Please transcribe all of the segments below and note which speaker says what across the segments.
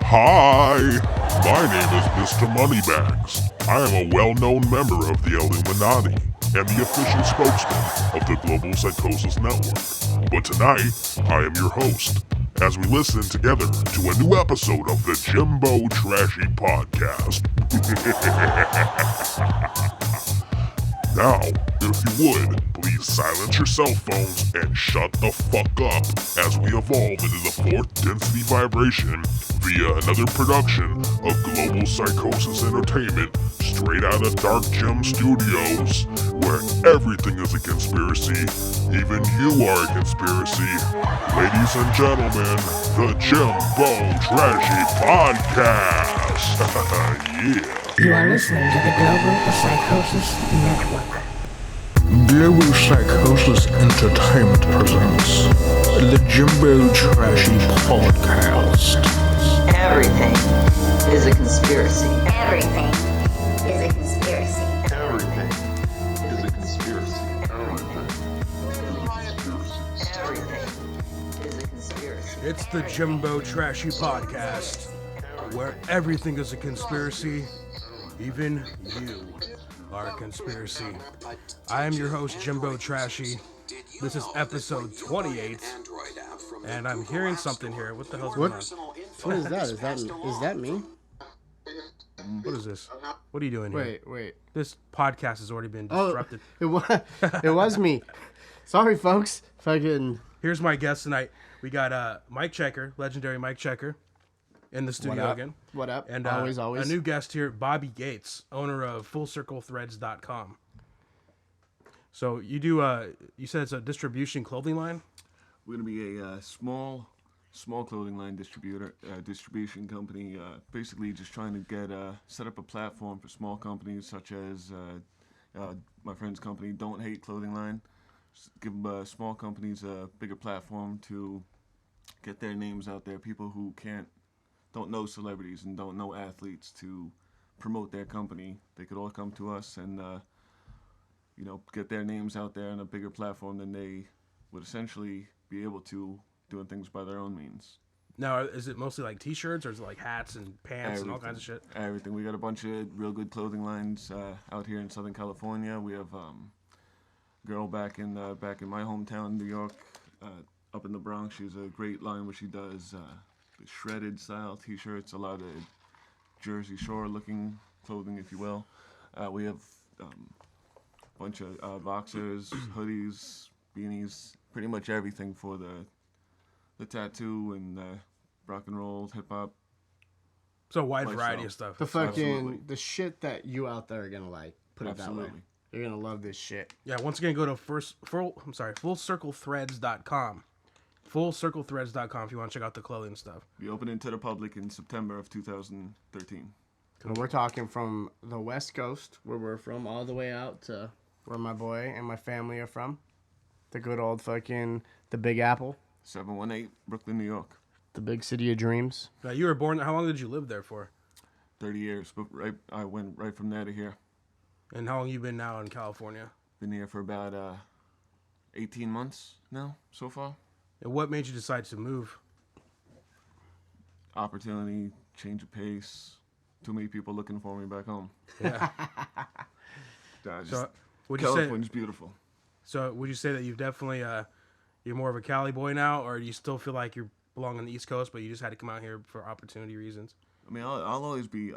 Speaker 1: Hi, my name is Mr. Moneybags. I am a well-known member of the Illuminati and the official spokesman of the Global Psychosis Network. But tonight, I am your host as we listen together to a new episode of the Jimbo Trashy podcast. Now, if you would, please silence your cell phones and shut the fuck up as we evolve into the fourth density vibration via another production of Global Psychosis Entertainment straight out of Dark Gem Studios, where everything is a conspiracy, even you are a conspiracy. Ladies and gentlemen, the Jimbo Trashy Podcast. Yeah.
Speaker 2: You are listening to the Global Psychosis Network.
Speaker 3: Global Psychosis Entertainment presents the Jimbo Trashy Podcast.
Speaker 4: Everything is a conspiracy.
Speaker 5: Everything is a conspiracy.
Speaker 6: Everything is a conspiracy.
Speaker 4: Everything is a conspiracy.
Speaker 7: It's the Jimbo Trashy Podcast, where everything is a conspiracy, even you are a conspiracy. I am your host, Jimbo Trashy. This is episode 28, and I'm hearing something here. What the hell's going on?
Speaker 8: What is that? Is that me?
Speaker 7: What is this? What are you doing here?
Speaker 8: Wait.
Speaker 7: This podcast has already been disrupted.
Speaker 8: It was me. Sorry, folks. Fucking.
Speaker 7: Here's my guest tonight. We got Mike Checker, legendary Mike Checker, in the studio again.
Speaker 8: What up?
Speaker 7: And
Speaker 8: always.
Speaker 7: A new guest here, Bobby Gates, owner of FullCircleThreads.com. So you do, you said it's a distribution clothing line?
Speaker 6: We're going to be a small clothing line distribution company. Basically, just trying to get set up a platform for small companies such as my friend's company, Don't Hate Clothing Line. Give small companies a bigger platform to get their names out there. People who don't know celebrities and don't know athletes to promote their company. They could all come to us and get their names out there on a bigger platform than they would essentially be able to doing things by their own means.
Speaker 7: Now, is it mostly like t-shirts or is it like hats and pants and all kinds of shit?
Speaker 6: Everything. We got a bunch of real good clothing lines out here in Southern California. We have a girl back in my hometown, New York, up in the Bronx. She has a great line where she does shredded style t-shirts, a lot of Jersey Shore looking clothing, if you will. We have bunch of boxers, hoodies, beanies, pretty much everything for the tattoo and rock and roll, hip hop.
Speaker 7: So a wide variety of stuff.
Speaker 8: The shit that you out there are gonna like. Put it that way. You're gonna love this shit.
Speaker 7: Yeah. Once again, go to FullCircleThreads.com. FullCircleThreads.com if you want to check out the clothing stuff.
Speaker 6: We opened it to the public in September of 2013.
Speaker 8: And we're talking from the West Coast, where we're from, all the way out to where my boy and my family are from. The good old the Big Apple.
Speaker 6: 718, Brooklyn, New York.
Speaker 8: The big city of dreams.
Speaker 7: Now, you were born, how long did you live there for?
Speaker 6: 30 years, but I went right from there to here.
Speaker 7: And how long you been now in California?
Speaker 6: Been here for about 18 months now, so far.
Speaker 7: And what made you decide to move?
Speaker 6: Opportunity, change of pace. Too many people looking for me back home.
Speaker 7: Yeah.
Speaker 6: California's beautiful.
Speaker 7: So would you say that you've definitely, you're more of a Cali boy now, or do you still feel like you belong on the East Coast, but you just had to come out here for opportunity reasons?
Speaker 6: I mean, I'll always be,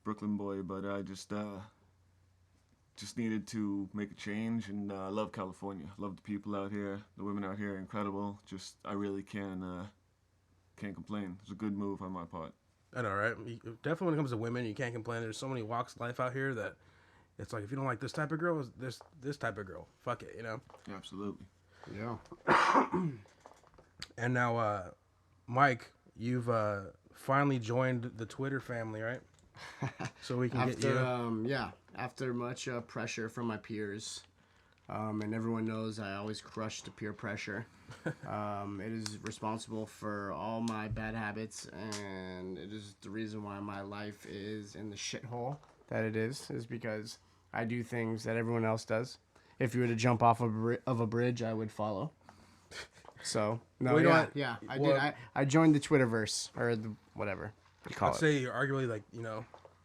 Speaker 6: Brooklyn boy, but I just needed to make a change, and I love California. Love the people out here. The women out here are incredible. I really can't complain. It's a good move on my part.
Speaker 7: I know, right? Definitely when it comes to women, you can't complain. There's so many walks of life out here that it's like, if you don't like this type of girl, this type of girl. Fuck it,
Speaker 6: Absolutely.
Speaker 8: Yeah.
Speaker 7: And now, Mike, you've finally joined the Twitter family, right? So we can get you.
Speaker 8: After much pressure from my peers, and everyone knows I always crush the peer pressure. It is responsible for all my bad habits, and it is the reason why my life is in the shithole that it is because I do things that everyone else does. If you were to jump off of a bridge, I would follow. So no,
Speaker 7: Well, you know what?
Speaker 8: I
Speaker 7: Well-
Speaker 8: did. I joined the Twitterverse or the whatever you call
Speaker 7: I'd
Speaker 8: it.
Speaker 7: say you're arguably like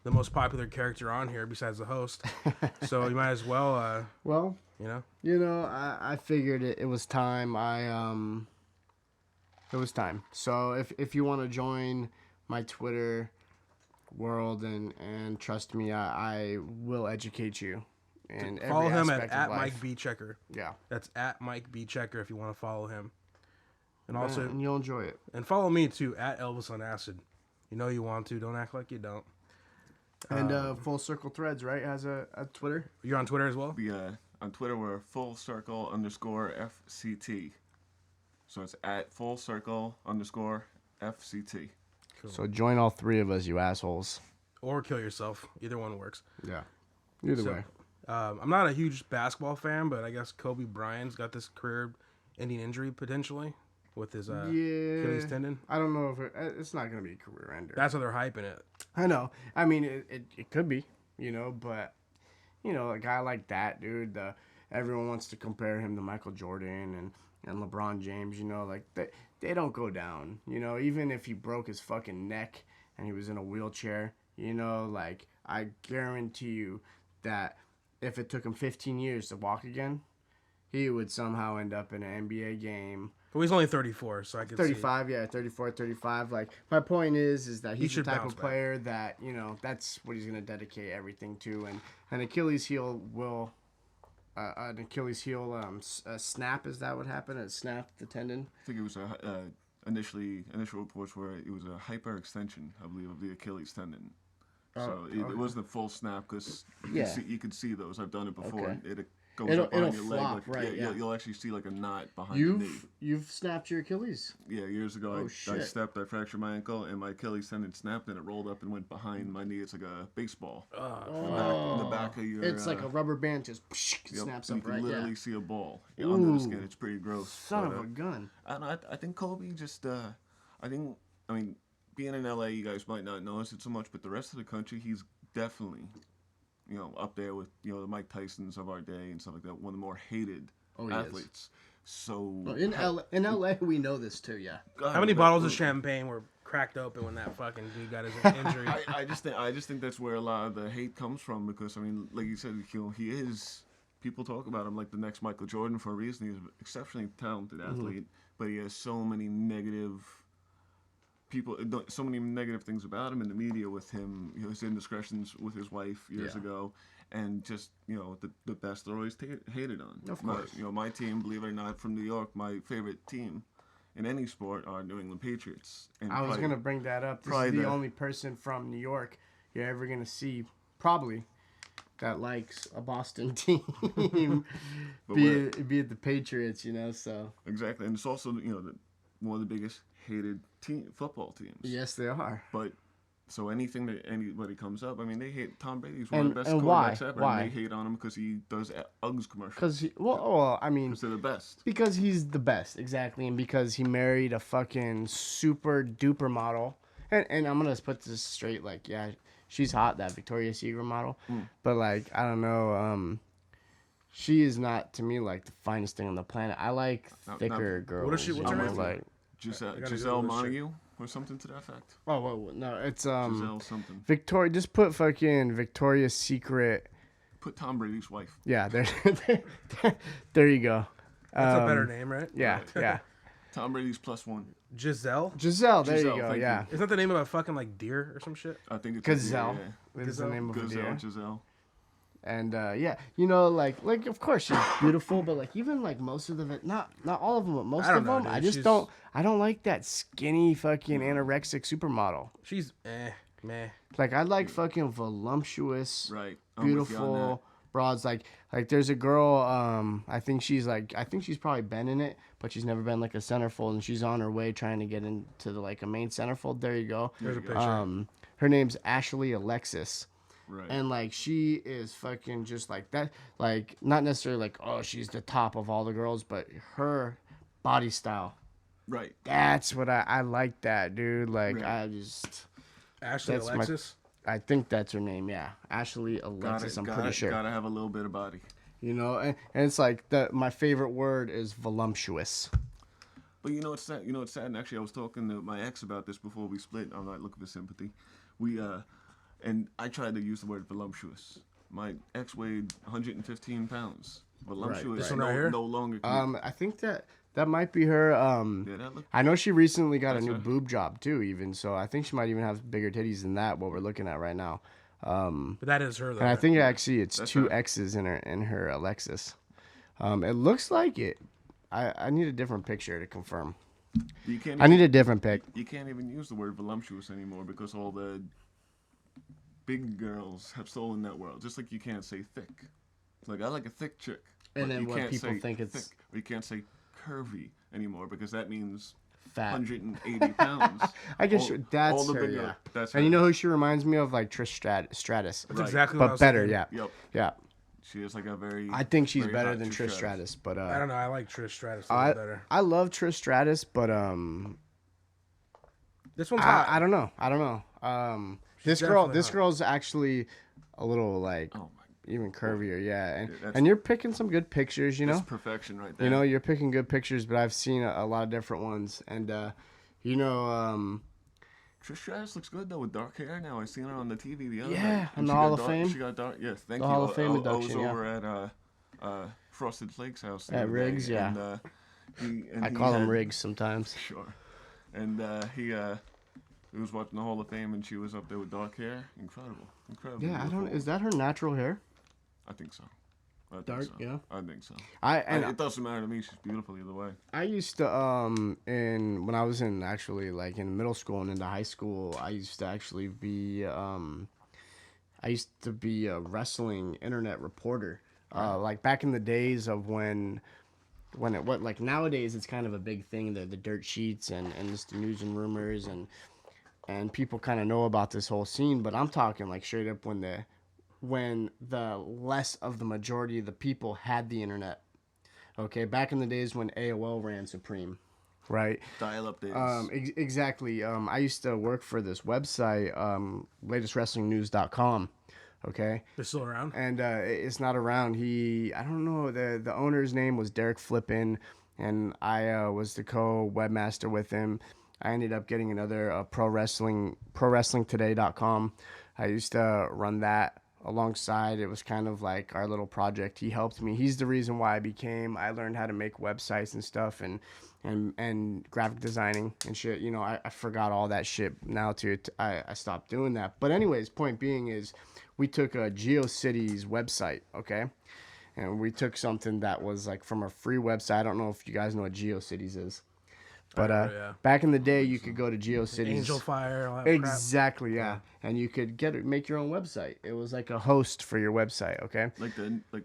Speaker 7: the most popular character on here besides the host. So you might as well,
Speaker 8: Well, I figured it was time. It was time. So if you want to join my Twitter world and trust me, I will educate you. And
Speaker 7: follow him at
Speaker 8: life.
Speaker 7: Mike B Checker.
Speaker 8: Yeah,
Speaker 7: That's at Mike B Checker if you want to follow him. And also,
Speaker 8: and you'll enjoy it.
Speaker 7: and follow me too at Elvis on Acid. You know you want to. Don't act like you don't.
Speaker 8: And Full Circle Threads, right, has a Twitter.
Speaker 7: You're on Twitter as well.
Speaker 6: On Twitter, we're _FCT. So it's at @FullCircle_FCT.
Speaker 8: So join all three of us, you assholes.
Speaker 7: Or kill yourself. Either one works.
Speaker 8: Yeah. Either
Speaker 7: So,
Speaker 8: way.
Speaker 7: I'm not a huge basketball fan, but I guess Kobe Bryant's got this career-ending injury potentially with his Achilles tendon.
Speaker 8: I don't know if it's not going to be a career ender.
Speaker 7: That's how they're hyping it.
Speaker 8: I know. I mean, it could be, but, a guy like that, dude, everyone wants to compare him to Michael Jordan and LeBron James, like, they don't go down, even if he broke his fucking neck and he was in a wheelchair, like, I guarantee you that if it took him 15 years to walk again, he would somehow end up in an NBA game.
Speaker 7: But he's only 34, so I could
Speaker 8: 35, yeah, 34, 35. Like, my point is that he's the
Speaker 7: should
Speaker 8: type
Speaker 7: bounce
Speaker 8: of player that, that's what he's going to dedicate everything to. And an Achilles heel snap, is that what happened? It snapped the tendon?
Speaker 6: I think it was initial reports were it was a hyperextension, I believe, of the Achilles tendon. So it wasn't a full snap because you could see those. I've done it before.
Speaker 8: Okay.
Speaker 6: And it goes
Speaker 8: It'll
Speaker 6: up behind your
Speaker 8: flop,
Speaker 6: leg.
Speaker 8: right, yeah.
Speaker 6: You'll actually see like a knot behind your knee.
Speaker 8: You've snapped your Achilles.
Speaker 6: Yeah, years ago I
Speaker 8: shit.
Speaker 6: stepped, I fractured my ankle, and my Achilles tendon snapped, and it rolled up and went behind my knee. It's like a baseball. In the back of your...
Speaker 8: It's like a rubber band just
Speaker 6: Yep,
Speaker 8: snaps
Speaker 6: and
Speaker 8: up,
Speaker 6: you
Speaker 8: right?
Speaker 6: can literally
Speaker 8: Yeah.
Speaker 6: see a ball under the skin.
Speaker 8: Ooh.
Speaker 6: It's pretty gross.
Speaker 8: Son
Speaker 6: But,
Speaker 8: of a gun.
Speaker 6: I think Kobe just, I mean, being in LA, you guys might not notice it so much, but the rest of the country, he's definitely, up there with, the Mike Tysons of our day and stuff like that, one of the more hated athletes. So
Speaker 8: Well, in LA, we know this too, yeah.
Speaker 7: How many bottles of champagne were cracked open when that fucking dude got his injury?
Speaker 6: I just think that's where a lot of the hate comes from because, I mean, like you said, he is... People talk about him like the next Michael Jordan for a reason. He's an exceptionally talented athlete, but he has so many negative things about him in the media with him, his indiscretions with his wife years ago, and just, the best are always hated on.
Speaker 8: Of course.
Speaker 6: My team, believe it or not, from New York, my favorite team in any sport are New England Patriots. And
Speaker 8: I was going to bring that up. This is the only person from New York you're ever going to see, probably, that likes a Boston team, be it the Patriots, so.
Speaker 6: Exactly, and it's also, one of the biggest hated football teams.
Speaker 8: Yes, they are.
Speaker 6: But so anything that anybody comes up, I mean, they hate Tom Brady. He's one of the best
Speaker 8: and
Speaker 6: quarterbacks ever.
Speaker 8: Why?
Speaker 6: And they hate on him because he does Uggs commercials.
Speaker 8: Because
Speaker 6: they're the best.
Speaker 8: Because he's the best, exactly, and because he married a fucking super duper model. And I'm gonna put this straight, like, yeah, she's hot, that Victoria's Secret model, but like, I don't know, she is not to me like the finest thing on the planet. I like thicker girls.
Speaker 7: What is she? What's her name?
Speaker 8: Like
Speaker 6: Giselle Montague or something to that effect.
Speaker 8: No, it's
Speaker 6: Giselle something.
Speaker 8: Victoria. Just put fucking Victoria's Secret.
Speaker 6: Put Tom Brady's wife.
Speaker 8: Yeah, there you go.
Speaker 7: That's a better name, right?
Speaker 8: Yeah, yeah.
Speaker 6: Tom Brady's +1.
Speaker 7: Giselle.
Speaker 8: There you go. Yeah.
Speaker 7: Isn't that the name of a fucking like deer or some shit?
Speaker 6: I think it's
Speaker 8: Gazelle.
Speaker 6: Yeah.
Speaker 8: It is the name of a deer.
Speaker 6: Giselle.
Speaker 8: And yeah, like of course she's beautiful, but like even like most of them, not all of them, but most of them,
Speaker 7: dude.
Speaker 8: I just don't like that skinny fucking anorexic supermodel.
Speaker 7: She's meh.
Speaker 8: Like I like fucking voluptuous,
Speaker 6: right, I'm with you on
Speaker 8: beautiful broads. Like there's a girl, I think she's probably been in it, but she's never been like a centerfold, and she's on her way trying to get into a main centerfold. There you go.
Speaker 7: There's a picture.
Speaker 8: Her name's Ashley Alexis.
Speaker 6: Right.
Speaker 8: And like she is fucking just like that, like not necessarily like, oh, she's the top of all the girls, but her body style.
Speaker 6: Right.
Speaker 8: That's what I like that, dude. Like
Speaker 6: Right.
Speaker 8: I just
Speaker 7: Ashley Alexis.
Speaker 8: I think that's her name, yeah. Ashley Alexis, I'm pretty sure.
Speaker 6: Gotta have a little bit of body.
Speaker 8: And it's like my favorite word is voluptuous.
Speaker 6: But you know it's sad. You know it's sad. And actually, I was talking to my ex about this before we split. I'm not looking for sympathy. And I tried to use the word voluptuous. My ex weighed 115 pounds. Voluptuous
Speaker 7: This one right here?
Speaker 6: no longer.
Speaker 8: I think that might be her.
Speaker 6: Yeah, that look.
Speaker 8: I know she recently got a
Speaker 6: That's
Speaker 8: new
Speaker 6: her.
Speaker 8: boob job too, even so. I think she might even have bigger titties than that. What we're looking at right now.
Speaker 7: But that is her, though.
Speaker 8: And I think actually it's
Speaker 6: That's
Speaker 8: two
Speaker 6: her.
Speaker 8: X's in her Alexis. It looks like it. I need a different picture to confirm.
Speaker 6: You can't.
Speaker 8: I need a different pic.
Speaker 6: You can't even use the word voluptuous anymore because all the big girls have stolen that world. Just like you can't say thick. Like I like a thick chick.
Speaker 8: And
Speaker 6: but
Speaker 8: then
Speaker 6: you
Speaker 8: what
Speaker 6: can't
Speaker 8: people
Speaker 6: say
Speaker 8: think it's-
Speaker 6: thick. Or you can't say curvy anymore because that means
Speaker 8: Fat.
Speaker 6: 180 pounds.
Speaker 8: I guess that's
Speaker 6: all the
Speaker 8: her,
Speaker 6: big
Speaker 8: yeah.
Speaker 6: girl- That's
Speaker 8: And you
Speaker 6: her.
Speaker 8: know who she reminds me of? Like Trish Stratus.
Speaker 7: That's
Speaker 6: Right.
Speaker 7: exactly what I
Speaker 8: But
Speaker 7: was
Speaker 8: better,
Speaker 7: thinking.
Speaker 8: yeah.
Speaker 6: Yep.
Speaker 8: Yeah.
Speaker 6: She is like a very.
Speaker 8: I think she's
Speaker 6: very
Speaker 8: better
Speaker 6: hot
Speaker 8: than Trish Stratus, but
Speaker 7: I don't know. I like Trish Stratus a
Speaker 8: I
Speaker 7: little better.
Speaker 8: I love Trish Stratus, but
Speaker 7: This one's hot.
Speaker 8: I don't know. This
Speaker 7: definitely hot.
Speaker 8: girl's actually a little like
Speaker 6: Oh my.
Speaker 8: even curvier, yeah. And
Speaker 6: that's-
Speaker 8: and you're picking some good pictures, you know.
Speaker 6: That's perfection right there.
Speaker 8: You know, you're picking good pictures, but I've seen a lot of different ones, and you know,
Speaker 6: Trish Stratus looks good though with dark hair now. I seen her on the TV the other
Speaker 8: Yeah,
Speaker 6: night.
Speaker 8: on
Speaker 6: And
Speaker 8: the
Speaker 6: she
Speaker 8: Hall
Speaker 6: got
Speaker 8: of
Speaker 6: dark-
Speaker 8: Fame.
Speaker 6: She got dark. Yes, thank
Speaker 8: The
Speaker 6: you.
Speaker 8: Hall of Fame
Speaker 6: I
Speaker 8: induction,
Speaker 6: was
Speaker 8: yeah.
Speaker 6: over at Frosted Flakes house. the
Speaker 8: At
Speaker 6: other day,
Speaker 8: Riggs, yeah.
Speaker 6: And
Speaker 8: I
Speaker 6: he
Speaker 8: call him
Speaker 6: had-
Speaker 8: Riggs sometimes.
Speaker 6: Sure. And he was watching the Hall of Fame, and she was up there with dark hair. Incredible.
Speaker 8: Yeah, I don't.
Speaker 6: beautiful.
Speaker 8: Is that her natural hair?
Speaker 6: I think so. I think
Speaker 8: Dark,
Speaker 6: so.
Speaker 8: yeah.
Speaker 6: I think so.
Speaker 8: And
Speaker 6: it doesn't matter to me. She's beautiful either way.
Speaker 8: I used to when I was in actually like in middle school and into high school, I used to actually be a wrestling internet reporter. Like back in the days of when like nowadays it's kind of a big thing, the dirt sheets and just the news and rumors and people kind of know about this whole scene, but I'm talking like straight up when the less of the majority of the people had the internet. Okay, back in the days when AOL ran supreme, right?
Speaker 6: Dial-up days.
Speaker 8: Exactly. I used to work for this website, latestwrestlingnews.com. Okay,
Speaker 7: They're still around.
Speaker 8: and it's not around. I don't know, the owner's name was Derek Flippin, and I was the co-webmaster with him. I ended up getting another prowrestlingtoday.com. I used to run that alongside. It was kind of like our little project. He helped me. He's the reason why I learned how to make websites and stuff and graphic designing and shit. You know, I forgot all that shit now too. I stopped doing that. But anyways, point being is we took a GeoCities website, okay? And we took something that was like from a free website. I don't know if you guys know what GeoCities is. But
Speaker 7: yeah.
Speaker 8: back in the day, you could go to GeoCities.
Speaker 7: Angel Fire. All that
Speaker 8: Exactly, yeah. And you could make your own website. It was like a host for your website, okay?
Speaker 6: like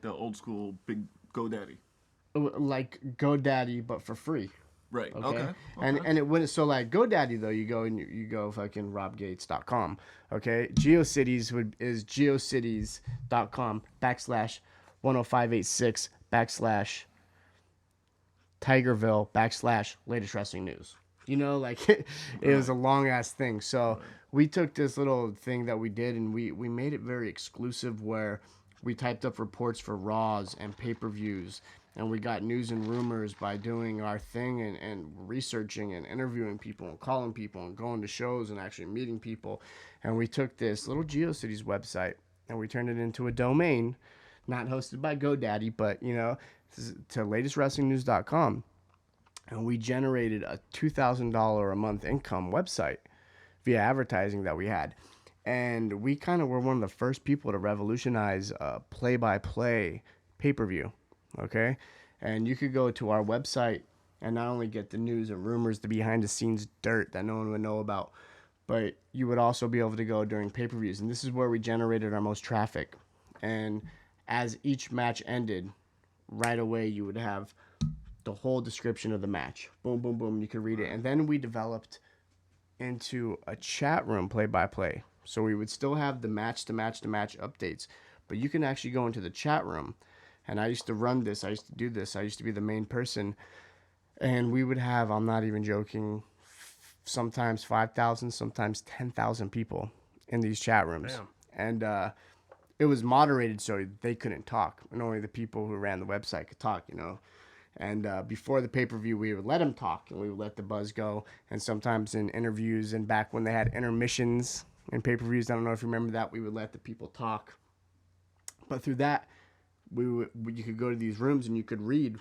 Speaker 6: the old school big GoDaddy.
Speaker 8: Like GoDaddy, but for free.
Speaker 6: Right.
Speaker 8: Okay.
Speaker 6: Okay.
Speaker 8: And it wouldn't. So like GoDaddy though, you go fucking robgates.com. Okay. GeoCities is geocities.com /10586 Tigerville /latest wrestling news. You know, like it was a long ass thing. So we took this little thing that we did and we made it very exclusive where we typed up reports for Raws and pay-per-views and we got news and rumors by doing our thing and researching and interviewing people and calling people and going to shows and actually meeting people. And we took this little GeoCities website and we turned it into a domain, not hosted by GoDaddy, but you know, to latestwrestlingnews.com, and we generated a $2,000 a month income website via advertising that we had, and we kind of were one of the first people to revolutionize play-by-play pay-per-view. Okay, and you could go to our website and not only get the news and rumors, the behind-the-scenes dirt that no one would know about, but you would also be able to go during pay-per-views, and this is where we generated our most traffic. And as each match ended, right away you would have the whole description of the match. Boom, boom, boom. You could read it. And then we developed into a chat room play-by-play. So we would still have the match-to-match updates, but you can actually go into the chat room. And I used to run this. I used to do this. I used to be the main person. And we would have, I'm not even joking, sometimes 5,000, sometimes 10,000 people in these chat rooms.
Speaker 7: Damn.
Speaker 8: And it was moderated so they couldn't talk. And only the people who ran the website could talk, you know. And before the pay-per-view, we would let him talk, and we would let the buzz go. And sometimes in interviews, and back when they had intermissions in pay-per-views, I don't know if you remember that, we would let the people talk. But through that, you could go to these rooms and you could read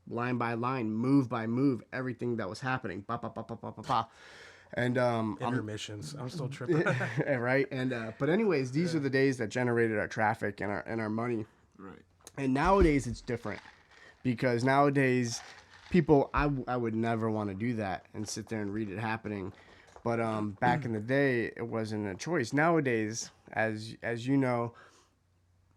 Speaker 8: line by line, move by move, everything that was happening. Ba, ba, ba, ba, ba, ba, ba. And
Speaker 7: Intermissions. I'm still tripping.
Speaker 8: right. And but anyways, these are the days that generated our traffic and our money.
Speaker 6: Right.
Speaker 8: And nowadays it's different, because nowadays people, I would never want to do that and sit there and read it happening. But back in the day, it wasn't a choice. Nowadays, as you know,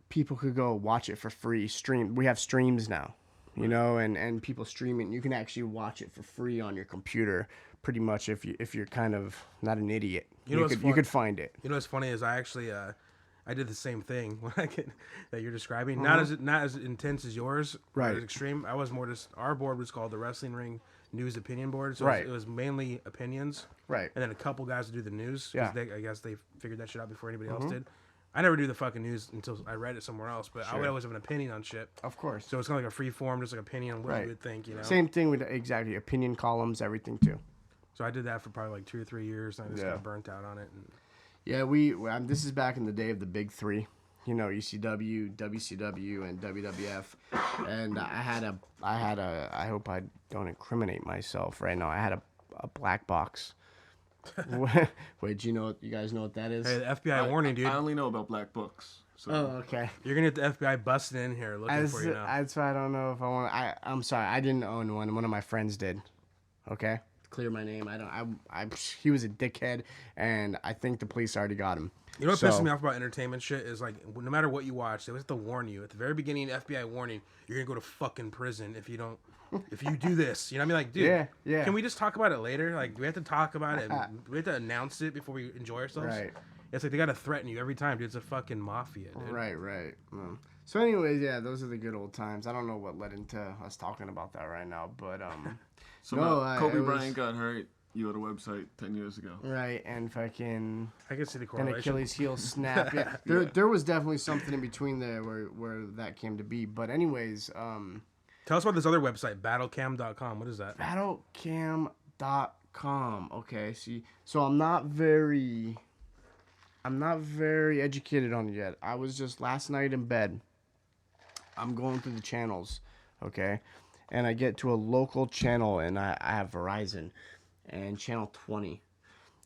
Speaker 8: people could go watch it for free. Stream. We have streams now, you know, and people stream it. And you can actually watch it for free on your computer, pretty much, if you're kind of not an idiot. You could find it.
Speaker 7: You know what's funny is I actually I did the same thing when that you're describing. Not as intense as yours,
Speaker 8: Right.
Speaker 7: As extreme. I was more just, our board was called the Wrestling Ring News Opinion Board. So
Speaker 8: Right.
Speaker 7: it was mainly opinions.
Speaker 8: Right.
Speaker 7: And then a couple guys to do the news.
Speaker 8: Yeah.
Speaker 7: I guess they figured that shit out before anybody else did. I never do the fucking news until I read it somewhere else, but I would always have an opinion on shit.
Speaker 8: Of course.
Speaker 7: So it's kind of like a free form, just like opinion on what you would think, you know?
Speaker 8: Same thing with exactly opinion columns, everything too.
Speaker 7: So I did that for probably like 2 or 3 years, and I just got burnt out on it. And
Speaker 8: Yeah, this is back in the day of the big three, you know, ECW, WCW, and WWF. And I hope I don't incriminate myself right now. I had a black box. Wait, you guys know what that is?
Speaker 7: hey, the FBI warning, dude.
Speaker 6: I only know about black books. So.
Speaker 8: Oh, okay.
Speaker 7: You're gonna get the FBI busting in here looking for you now.
Speaker 8: That's why I don't know if I want. I'm sorry, I didn't own one. One of my friends did. Okay, clear my name. He was a dickhead, and I think the police already got him.
Speaker 7: You know what pisses me off about entertainment shit is, like, no matter what you watch, they always have to warn you at the very beginning. FBI warning: you're gonna go to fucking prison if you don't. If you do this, you know what I mean? Like, dude,
Speaker 8: yeah.
Speaker 7: Can we just talk about it later? Like, do we have to talk about it? Do we have to announce it before we enjoy ourselves?
Speaker 8: Right.
Speaker 7: It's like they gotta threaten you every time, dude. It's a fucking mafia, dude.
Speaker 8: Right. So, anyways, yeah, those are the good old times. I don't know what led into us talking about that right now, but
Speaker 6: So Kobe Bryant got hurt. You had a website 10 years ago.
Speaker 8: Right, and fucking
Speaker 7: I can see the
Speaker 8: an
Speaker 7: correlation.
Speaker 8: Achilles heel snap. Yeah, there was definitely something in between there where that came to be. But anyways,
Speaker 7: Tell us about this other website, battlecam.com. What is that?
Speaker 8: Battlecam.com. Okay, see, so I'm not very educated on it yet. I was just last night in bed. I'm going through the channels, okay, and I get to a local channel, and I have Verizon, and channel 20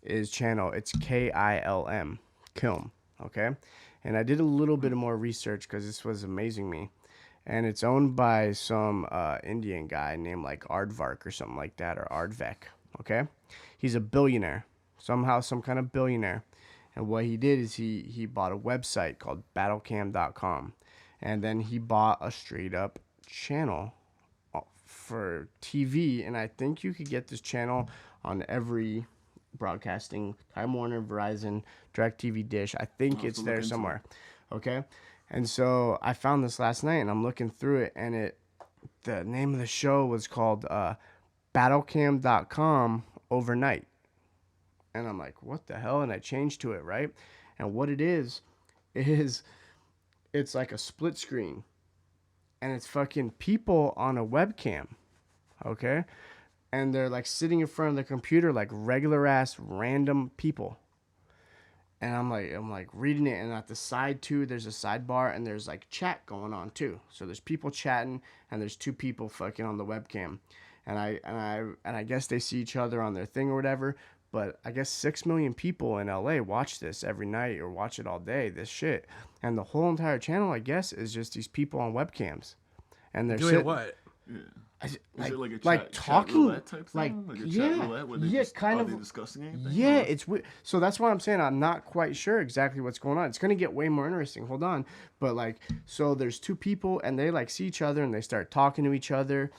Speaker 8: is channel. It's KILM, Kilm, okay, and I did a little bit of more research because this was amazing me. And it's owned by some Indian guy named like Aardvark or something like that, or Aardvek, okay? He's a billionaire, somehow some kind of billionaire. And what he did is he bought a website called battlecam.com. And then he bought a straight up channel for TV. And I think you could get this channel on every broadcasting, Time Warner, Verizon, DirecTV, Dish. I think it's there somewhere, okay? And so I found this last night, and I'm looking through it, and the name of the show was called battlecam.com overnight. And I'm like, what the hell? And I changed to it, right? And what it is it's like a split screen, and it's fucking people on a webcam, okay? And they're like sitting in front of the computer like regular ass random people. And I'm like reading it, and at the side too, there's a sidebar, and there's like chat going on too. So there's people chatting, and there's two people fucking on the webcam, and I guess they see each other on their thing or whatever. But I guess 6 million people in LA watch this every night or watch it all day. This shit, and the whole entire channel, I guess, is just these people on webcams, and they're
Speaker 7: Doing what?
Speaker 6: Yeah.
Speaker 8: Is
Speaker 6: it like a
Speaker 8: like
Speaker 6: chat
Speaker 8: talking,
Speaker 6: roulette type thing? Like a chat roulette where they just,
Speaker 8: kind
Speaker 6: are
Speaker 8: of
Speaker 6: they discussing anything?
Speaker 8: Yeah,
Speaker 6: Or-
Speaker 8: it's weird. So that's why I'm saying I'm not quite sure exactly what's going on. It's gonna get way more interesting. Hold on, but like, so there's two people, and they like see each other, and they start talking to each other,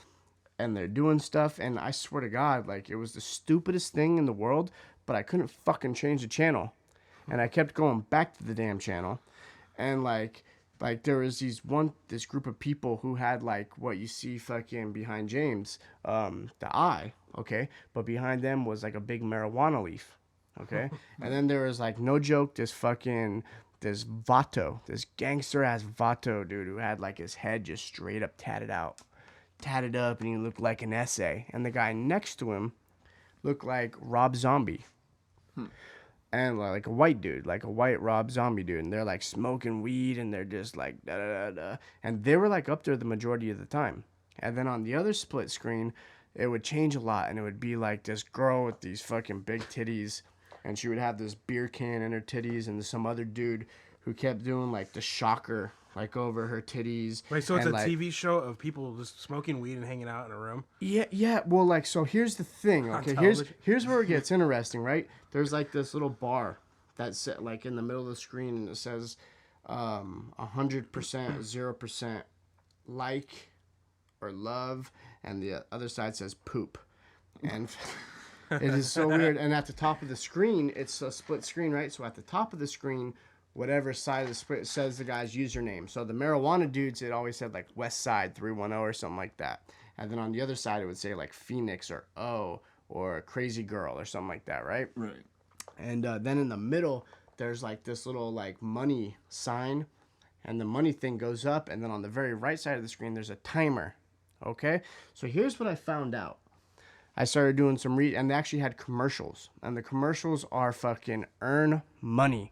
Speaker 8: and they're doing stuff. And I swear to God, like, it was the stupidest thing in the world, but I couldn't fucking change the channel, and I kept going back to the damn channel, and like there was this group of people who had like what you see fucking behind James, the eye, okay, but behind them was like a big marijuana leaf, okay, and then there was like, no joke, this Vato, this gangster ass Vato dude who had like his head just straight up tatted out, tatted up and he looked like an essay. And the guy next to him looked like Rob Zombie. And like a white dude, like a white Rob Zombie dude. And they're like smoking weed and they're just like da da da da. And they were like up there the majority of the time. And then on the other split screen, it would change a lot. And it would be like this girl with these fucking big titties. And she would have this beer can in her titties. And some other dude who kept doing like the shocker like over her titties.
Speaker 7: Wait, so it's a
Speaker 8: like,
Speaker 7: TV show of people just smoking weed and hanging out in a room?
Speaker 8: Yeah. Well, like, so here's the thing.
Speaker 7: On
Speaker 8: Okay,
Speaker 7: television?
Speaker 8: here's where it gets interesting, right? There's like this little bar that's set like in the middle of the screen, and it says 100%, 0% like or love, and the other side says poop. And it is so weird. And at the top of the screen, it's a split screen, right? So at the top of the screen, whatever side of the split says the guy's username. So the marijuana dudes, it always said like West Side 310 or something like that. And then on the other side, it would say like Phoenix or O or Crazy Girl or something like that, right?
Speaker 6: Right.
Speaker 8: And then in the middle, there's like this little like money sign. And the money thing goes up. And then on the very right side of the screen, there's a timer. Okay? So here's what I found out. I started doing some and they actually had commercials. And the commercials are fucking earn money.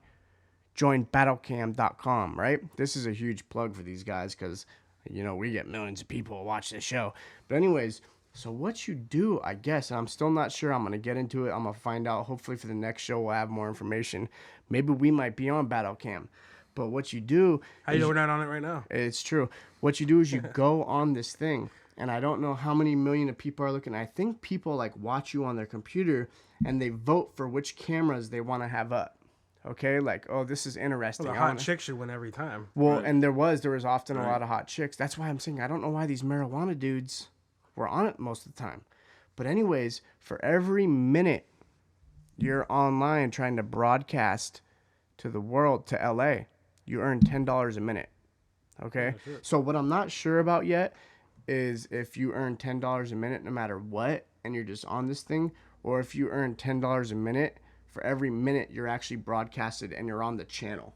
Speaker 8: Join battlecam.com, right? This is a huge plug for these guys because, you know, we get millions of people who watch this show. But anyways, so what you do, I guess, and I'm still not sure. I'm going to get into it. I'm going to find out. Hopefully for the next show, we'll have more information. Maybe we might be on Battlecam. But what you do...
Speaker 7: How you know we're not on it right now?
Speaker 8: It's true. What you do is you go on this thing, and I don't know how many million of people are looking. I think people, like, watch you on their computer, and they vote for which cameras they want to have up. Okay, like, oh, this is interesting.
Speaker 7: Well, the hot chick should win every time.
Speaker 8: Well, right. And there was often a lot of hot chicks. That's why I'm saying I don't know why these marijuana dudes were on it most of the time. But anyways, for every minute you're online trying to broadcast to the world, to LA, you earn $10 a minute. Okay? So what I'm not sure about yet is if you earn $10 a minute no matter what, and you're just on this thing, or if you earn $10 a minute for every minute you're actually broadcasted and you're on the channel.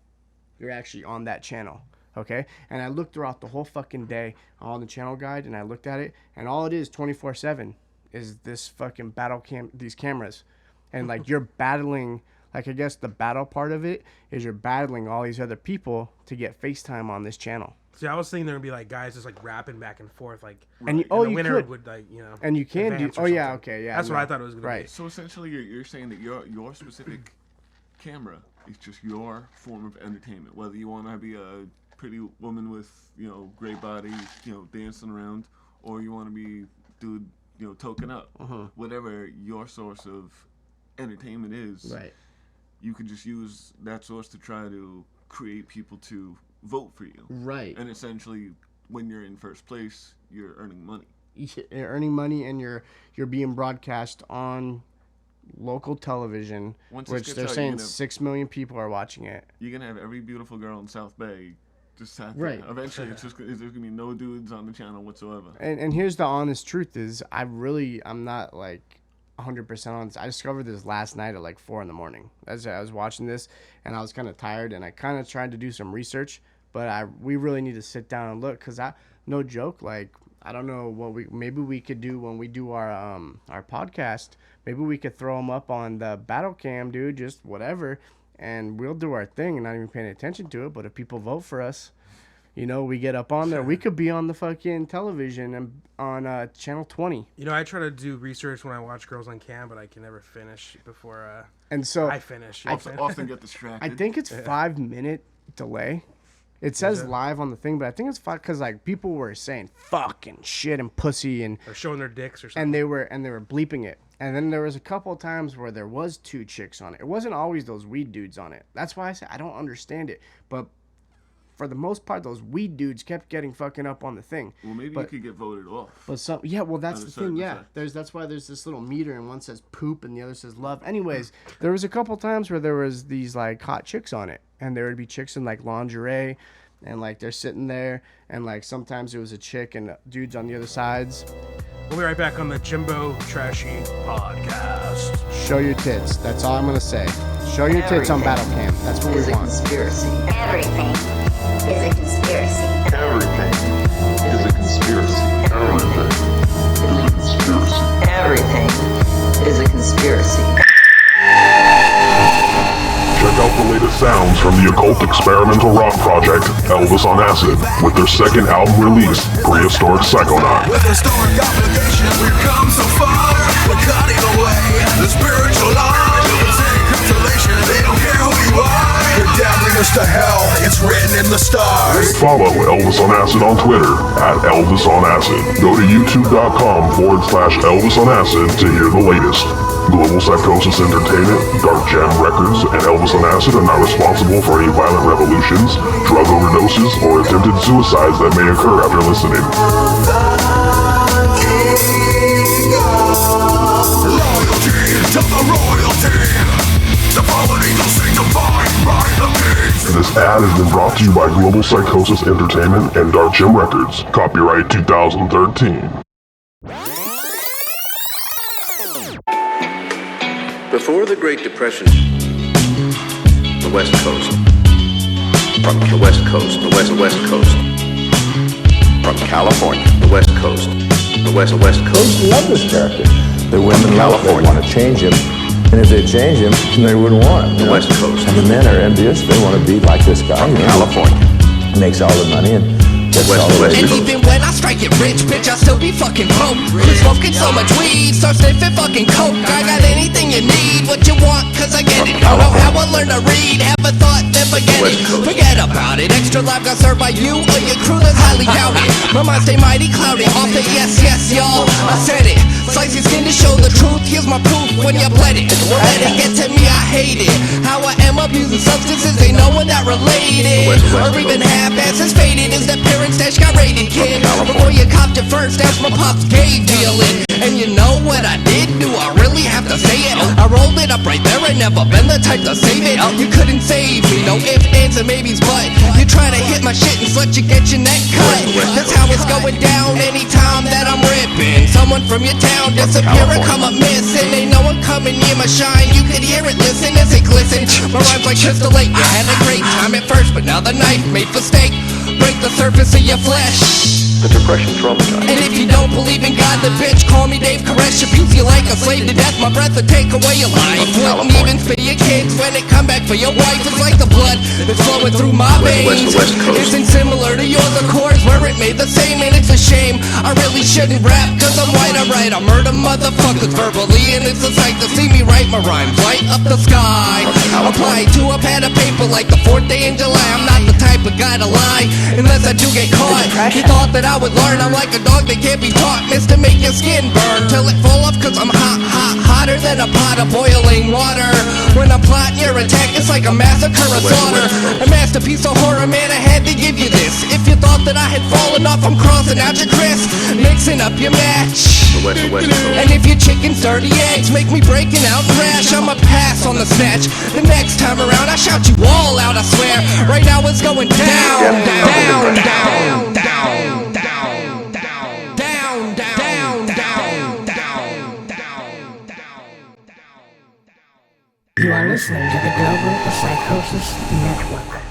Speaker 8: You're actually on that channel, okay? And I looked throughout the whole fucking day on the channel guide, and I looked at it, and all it is 24/7 is this fucking these cameras. And, like, you're battling, like, I guess the battle part of it is you're battling all these other people to get FaceTime on this channel.
Speaker 7: See, I was thinking there would be like guys just like rapping back and forth, like,
Speaker 8: and
Speaker 7: the winner would like, you know,
Speaker 8: and you can do. Oh yeah, okay, yeah.
Speaker 7: That's what I thought it was gonna be.
Speaker 6: So essentially, you're saying that your specific camera is just your form of entertainment. Whether you want to be a pretty woman with, you know, great body, you know, dancing around, or you want to be dude, you know, token up. Whatever your source of entertainment is,
Speaker 8: right?
Speaker 6: You could just use that source to try to create people to vote for you,
Speaker 8: right?
Speaker 6: And essentially, when you're in first place, you're earning money.
Speaker 8: You're earning money, and you're being broadcast on local television, which they're saying 6 million people are watching it. You're
Speaker 6: gonna have every beautiful girl in South Bay just have
Speaker 8: right.
Speaker 6: Eventually, there's gonna be no dudes on the channel whatsoever.
Speaker 8: And here's the honest truth: is I'm not like 100% honest. I discovered this last night at like 4 a.m. As I was watching this, and I was kind of tired, and I kind of tried to do some research, but we really need to sit down and look, because no joke, like, I don't know what maybe we could do when we do our podcast. Maybe we could throw them up on the battle cam, dude, just whatever, and we'll do our thing and not even paying attention to it. But if people vote for us, you know, we get up on there. We could be on the fucking television and on channel 20.
Speaker 7: You know, I try to do research when I watch Girls on Cam, but I can never finish before
Speaker 8: and so
Speaker 7: I finish.
Speaker 6: I often get distracted.
Speaker 8: I think it's 5-minute delay. It says live on the thing, but I think it's 5 because like people were saying fuck and shit and pussy and
Speaker 7: or showing their dicks or something.
Speaker 8: And they were bleeping it. And then there was a couple of times where there was 2 chicks on it. It wasn't always those weed dudes on it. That's why I say I don't understand it. But for the most part, those weed dudes kept getting fucking up on the thing.
Speaker 6: Well, maybe you could get voted off.
Speaker 8: But that's the thing. Yeah, that's why there's this little meter, and one says poop, and the other says love. Anyways, there was a couple times where there was these like hot chicks on it, and there would be chicks in like lingerie, and like they're sitting there, and like sometimes it was a chick and dudes on the other sides.
Speaker 7: We'll be right back on the Jimbo Trashy podcast.
Speaker 8: Show your tits. That's all I'm gonna say. Show your tits on Battle Cam. That's what we want.
Speaker 4: Conspiracy.
Speaker 5: Everything is a conspiracy.
Speaker 1: Everything is a conspiracy. Everything
Speaker 4: Everything is a conspiracy.
Speaker 1: Check out the latest sounds from the occult experimental rock project, Elvis on Acid, with their second album release, Prehistoric Psychonaut.
Speaker 9: With historic obligation, we've come so far. We're cutting away the spiritual line. Consolation, they don't care who you are. You're damning us to hell, it's written in the stars.
Speaker 1: Follow Elvis on Acid on Twitter, @Elvis on Acid. Go to youtube.com/Elvis on Acid to hear the latest. Global Psychosis Entertainment, Dark Jam Records, and Elvis on Acid are not responsible for any violent revolutions, drug overdoses, or attempted suicides that may occur after listening. This ad has been brought to you by Global Psychosis Entertainment and Dark Jam Records. Copyright 2013.
Speaker 10: Before the Great Depression, the West Coast, from the West Coast, the West Coast, from California, the West Coast, the West Coast.
Speaker 11: They love this character. The women love it. They want to change him, and if they change him, they wouldn't want him.
Speaker 10: The West Coast.
Speaker 11: And the men are envious. They want to be like this guy.
Speaker 10: From California,
Speaker 11: makes all the money and gets all the
Speaker 12: And even when I strike it rich, bitch, I still be fucking broke. Smoking so much weed, start sniffing fucking coke. I got anything you need, what you want, cause I get it. Don't know how I learn to read, have a thought, then forget it. Forget about it, extra life got served by you or your crew that's highly doubted. My mind stay mighty cloudy, off the yes, y'all, I said it. Slice your skin to show the truth, here's my proof when you bled it. Let it get to me, I hate it. How I am abusing substances, they know we're not related. Or even half-ass as faded as that parent stash got raided, kid. Before you copped your first stash, my pops gave dealing. And you know what I did? Do I really have to say it? I rolled it up right there and never been the type to save it. You couldn't save me, no ifs, ands, and maybes, but you try to hit my shit and let you get your neck cut. That's how it's going down anytime that I'm ripping. Someone from your town disappear and come up missing. Ain't no one coming near my shine, you could hear it, listen as it glisten. My rhymes like Crystal Lake, you had a great time at first, but now the knife made for steak. Break the surface of your flesh.
Speaker 10: the depression traumatized.
Speaker 12: And if you don't believe in God, the bitch, call me Dave Koresh. Abuse you like a slave to death, my breath will take away your life. Wouldn't even for your kids when it come back for your wife. It's like the blood that's flowing through my veins. Isn't similar to yours, of course, where it made the same. And it's a shame, I really shouldn't rap, cause I'm white, alright. I murder motherfuckers verbally, and it's a sight to see me write my rhymes light up the sky. Apply to a pad of paper like the 4th day in July. I'm not the type of guy to lie, unless I do get caught. You thought that I would learn, I'm like a dog that can't be taught. Miss to make your skin burn, till it fall off, cause I'm hot, hotter than a pot of boiling water. When I'm plotting your attack, it's like a massacre or slaughter. A masterpiece of horror, man, I had to give you this. If you thought that I had fallen off, I'm crossing out your crest, mixing up your match. And if your chicken's dirty eggs make me breaking out and crash, I'ma pass on the snatch. The next time around, I shout you all out, I swear. Right now it's going down, down, down, down, down, down, down, down, down, down, down, down, down, down.
Speaker 2: You are listening to the Global Psychosis Network.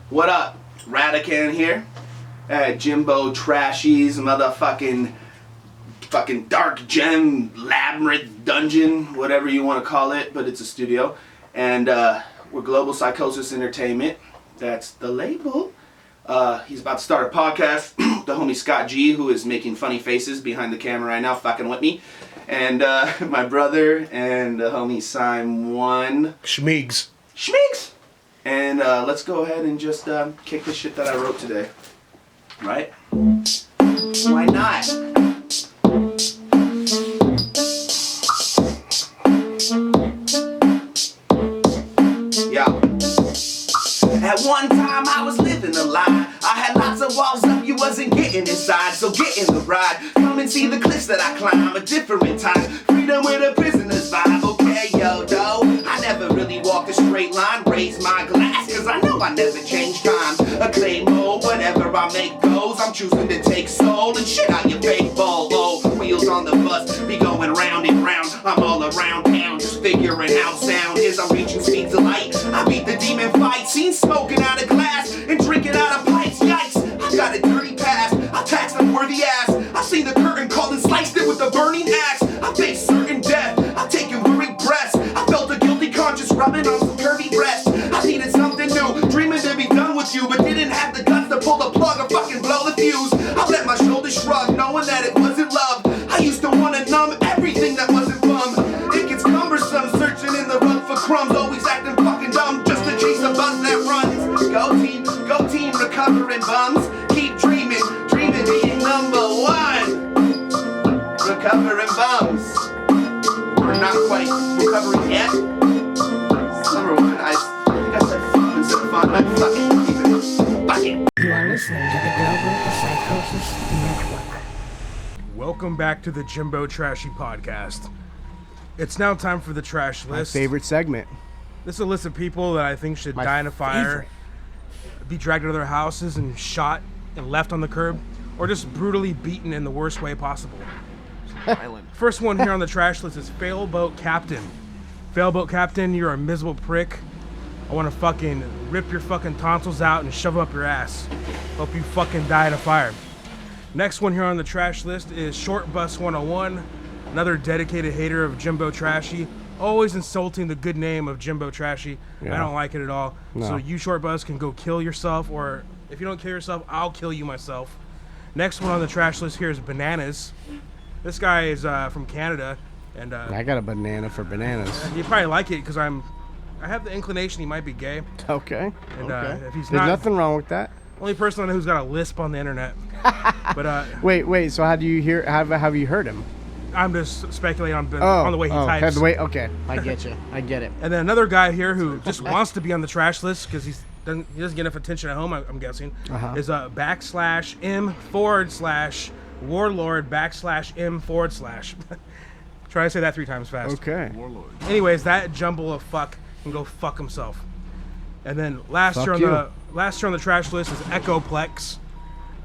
Speaker 13: What up? Radican here at Jimbo Trashy's motherfucking dark gem labyrinth dungeon, whatever you want to call it, but it's a studio. And we're Global Psychosis Entertainment. That's the label. He's about to start a podcast. The homie Scott G, who is making funny faces behind the camera right now, fucking with me. And my brother and the homie Simon
Speaker 7: Schmeegs.
Speaker 13: And let's go ahead and just kick the shit that I wrote today. Right? Why not? Yeah. At one time I was living a lie. I had lots of walls up, you wasn't getting inside. So get in the ride, come and see the cliffs that I climb. A different time, freedom with a prisoner's vibe. Okay, yo, though, I never really walked a straight line. Raise my glass, cause I know I never change time. A claymore, whatever I make goes. I'm choosing to take soul and shit out your fake ball. Oh, wheels on the bus, be going round and round. I'm all around town, just figuring out sound. As I'm reaching speeds of light, I beat the demon fight. Seen smoking out of glass and drinking out of pipes. Yikes, I got a dirty past. I taxed unworthy ass. I seen the curtain called and sliced it with a burning rubbing on some curvy breasts. I needed something new, dreaming to be done with you, but didn't have the guts to pull the plug or fucking blow the fuse. I let my shoulders shrug, knowing that it wasn't love. I used to wanna numb everything that wasn't fun. It gets cumbersome, searching in the rug for crumbs, always acting fucking dumb just to chase a buzz that runs. Go team, recovering bums. Keep dreaming, dreaming being number one. Recovering bums. We're not quite recovering yet. Number one, I think I said fun instead of fun, but fuck it. Fuck it.
Speaker 2: You are listening to the Global Psychosis Network.
Speaker 7: Welcome back to the Jimbo Trashy podcast. It's now time for the trash list.
Speaker 8: My favorite segment.
Speaker 7: This is a list of people that I think should die in a fire, be dragged to their houses and shot and left on the curb, or just brutally beaten in the worst way possible. First one here on the trash list is Failboat Captain. Failboat Captain, you're a miserable prick. I want to fucking rip your fucking tonsils out and shove them up your ass. Hope you fucking die in a fire. Next one here on the trash list is Short Bus 101. Another dedicated hater of Jimbo Trashy. Always insulting the good name of Jimbo Trashy.
Speaker 8: Yeah.
Speaker 7: I don't like it at all.
Speaker 8: No.
Speaker 7: So you, Short Bus, can go kill yourself, or if you don't kill yourself, I'll kill you myself. Next one on the trash list here is Bananas. This guy is from Canada, and
Speaker 8: I got a banana for bananas.
Speaker 7: you probably like it because I have the inclination he might be gay.
Speaker 8: Okay.
Speaker 7: And
Speaker 8: okay.
Speaker 7: if he's
Speaker 8: There's
Speaker 7: not,
Speaker 8: nothing wrong with that.
Speaker 7: only person I know who's got a lisp on the internet. But
Speaker 8: Wait. So how do you hear? Have you heard him?
Speaker 7: I'm just speculating on the way he types.
Speaker 8: Okay, I get you. I get it.
Speaker 7: And then another guy here who just wants to be on the trash list because he doesn't get enough attention at home, I'm guessing, is /M/Warlord /M/. Try to say that 3 times fast.
Speaker 8: Okay.
Speaker 6: Warlord.
Speaker 7: Anyways, that jumble of fuck can go fuck himself. And then last year on the trash list is Echoplex.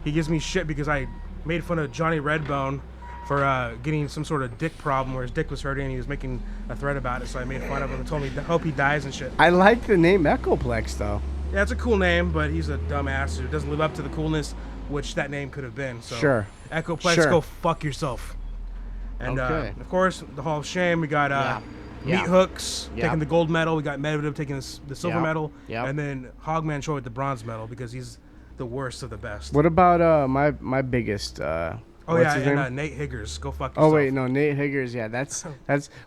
Speaker 7: He gives me shit because I made fun of Johnny Redbone for getting some sort of dick problem where his dick was hurting and he was making a threat about it, so I made fun of him and told me to hope he dies and shit.
Speaker 8: I like the name Echoplex though.
Speaker 7: Yeah, it's a cool name, but he's a dumbass who doesn't live up to the coolness which that name could have been. So
Speaker 8: Sure.
Speaker 7: Echoplex,
Speaker 8: Sure.
Speaker 7: go fuck yourself. And
Speaker 8: Okay.
Speaker 7: of course, the Hall of Shame, we got Meat Hooks taking the gold medal, we got Medvedev taking the silver medal, and then Hogman Choi with the bronze medal because he's the worst of the best.
Speaker 8: What about my biggest? What's his name?
Speaker 7: And Nate Higgers, go fuck yourself.
Speaker 8: Oh wait, no, Nate Higgers. Yeah, that's.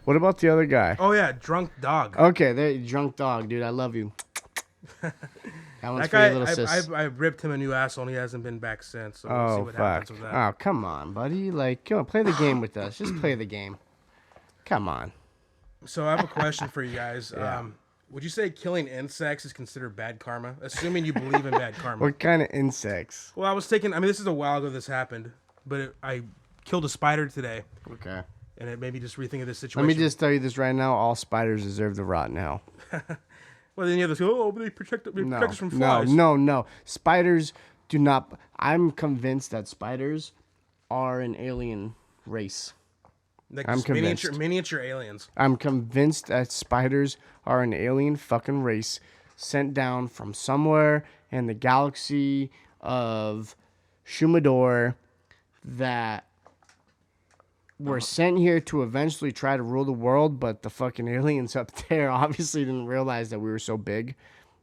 Speaker 8: What about the other guy?
Speaker 7: Oh yeah, Drunk Dog.
Speaker 8: Okay, there, Drunk Dog, dude. I love you. That one's
Speaker 7: That
Speaker 8: for your
Speaker 7: guy,
Speaker 8: little sis.
Speaker 7: I ripped him a new asshole and he hasn't been back since. So we'll see what happens with that.
Speaker 8: Oh, come on, buddy. Like, come on, play the game with us. Just play the game. Come on.
Speaker 7: So I have a question for you guys. Would you say killing insects is considered bad karma? Assuming you believe in bad karma.
Speaker 8: What kind of insects?
Speaker 7: Well, this is a while ago this happened, but I killed a spider today.
Speaker 8: Okay.
Speaker 7: And it made me just rethink of this situation.
Speaker 8: Let me just tell you this right now. All spiders deserve to rot in hell.
Speaker 7: Well, then you have this, but they protect us from flies.
Speaker 8: No. Spiders do not. I'm convinced that spiders are an alien race.
Speaker 7: Like
Speaker 8: I'm convinced.
Speaker 7: Miniature aliens.
Speaker 8: I'm convinced that spiders are an alien fucking race sent down from somewhere in the galaxy of Shumador that were sent here to eventually try to rule the world, but the fucking aliens up there obviously didn't realize that we were so big,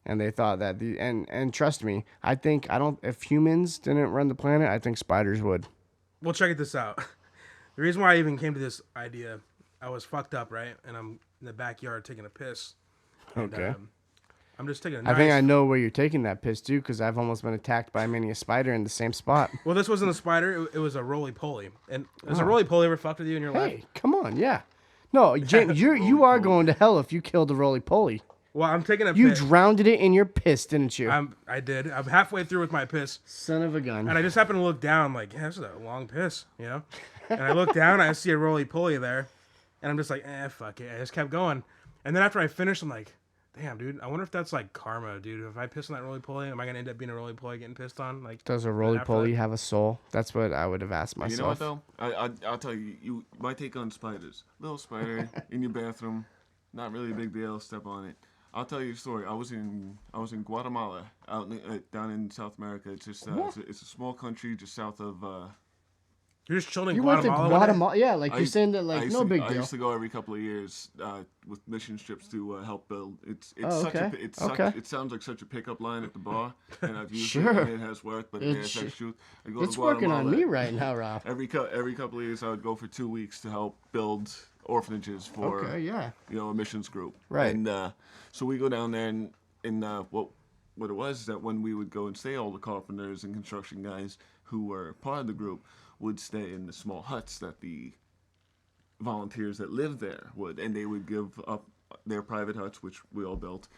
Speaker 8: and they thought that and trust me, if humans didn't run the planet, I think spiders would.
Speaker 7: Well, check this out. The reason why I even came to this idea, I was fucked up, right? And I'm in the backyard taking a piss. And,
Speaker 8: Okay.
Speaker 7: I'm just taking a
Speaker 8: I think I know where you're taking that piss too, because I've almost been attacked by many a spider in the same spot.
Speaker 7: Well, this wasn't a spider; it was a roly-poly. And has a roly-poly ever fucked with you in your life?
Speaker 8: Hey, come on, yeah. No, James, you are going to hell if you killed a roly-poly.
Speaker 7: Well, I'm taking a
Speaker 8: You
Speaker 7: piss.
Speaker 8: drowned it in your piss, didn't you?
Speaker 7: I did. I'm halfway through with my piss.
Speaker 8: Son of a gun.
Speaker 7: And I just happened to look down, like, yeah, this is a long piss, you know? And I look down, I see a roly-poly there, and I'm just like, fuck it. I just kept going. And then after I finished, I'm like, damn, dude, I wonder if that's like karma, dude. If I piss on that roly-poly, am I going to end up being a roly-poly getting pissed on? Like,
Speaker 8: Does a roly-poly have a soul? That's what I would have asked myself.
Speaker 6: You know what, though? I'll tell you, my take on spiders. Little spider in your bathroom, not really a big deal, step on it. I'll tell you a story. I was in Guatemala, down in South America. It's just it's a small country just south of
Speaker 7: You're just chilling in
Speaker 8: You went to
Speaker 7: Guatemala.
Speaker 8: Guatemala, yeah, like you're saying that, like no big
Speaker 6: I
Speaker 8: deal.
Speaker 6: used to go every couple of years with mission trips to help build. It's
Speaker 8: Oh,
Speaker 6: such
Speaker 8: okay.
Speaker 6: it sounds like such a pickup line at the bar, and I've used
Speaker 8: Sure.
Speaker 6: it, and it has worked. But it has truth. I go
Speaker 8: It's
Speaker 6: to
Speaker 8: working on
Speaker 6: Guatemala
Speaker 8: me right now, Rob.
Speaker 6: Every couple of years, I would go for 2 weeks to help build orphanages for
Speaker 8: Okay, yeah.
Speaker 6: a missions group.
Speaker 8: Right.
Speaker 6: And so we go down there, and what it was is that when we would go and stay, all the carpenters and construction guys who were part of the group would stay in the small huts that the volunteers that lived there would, and they would give up their private huts, which we all built,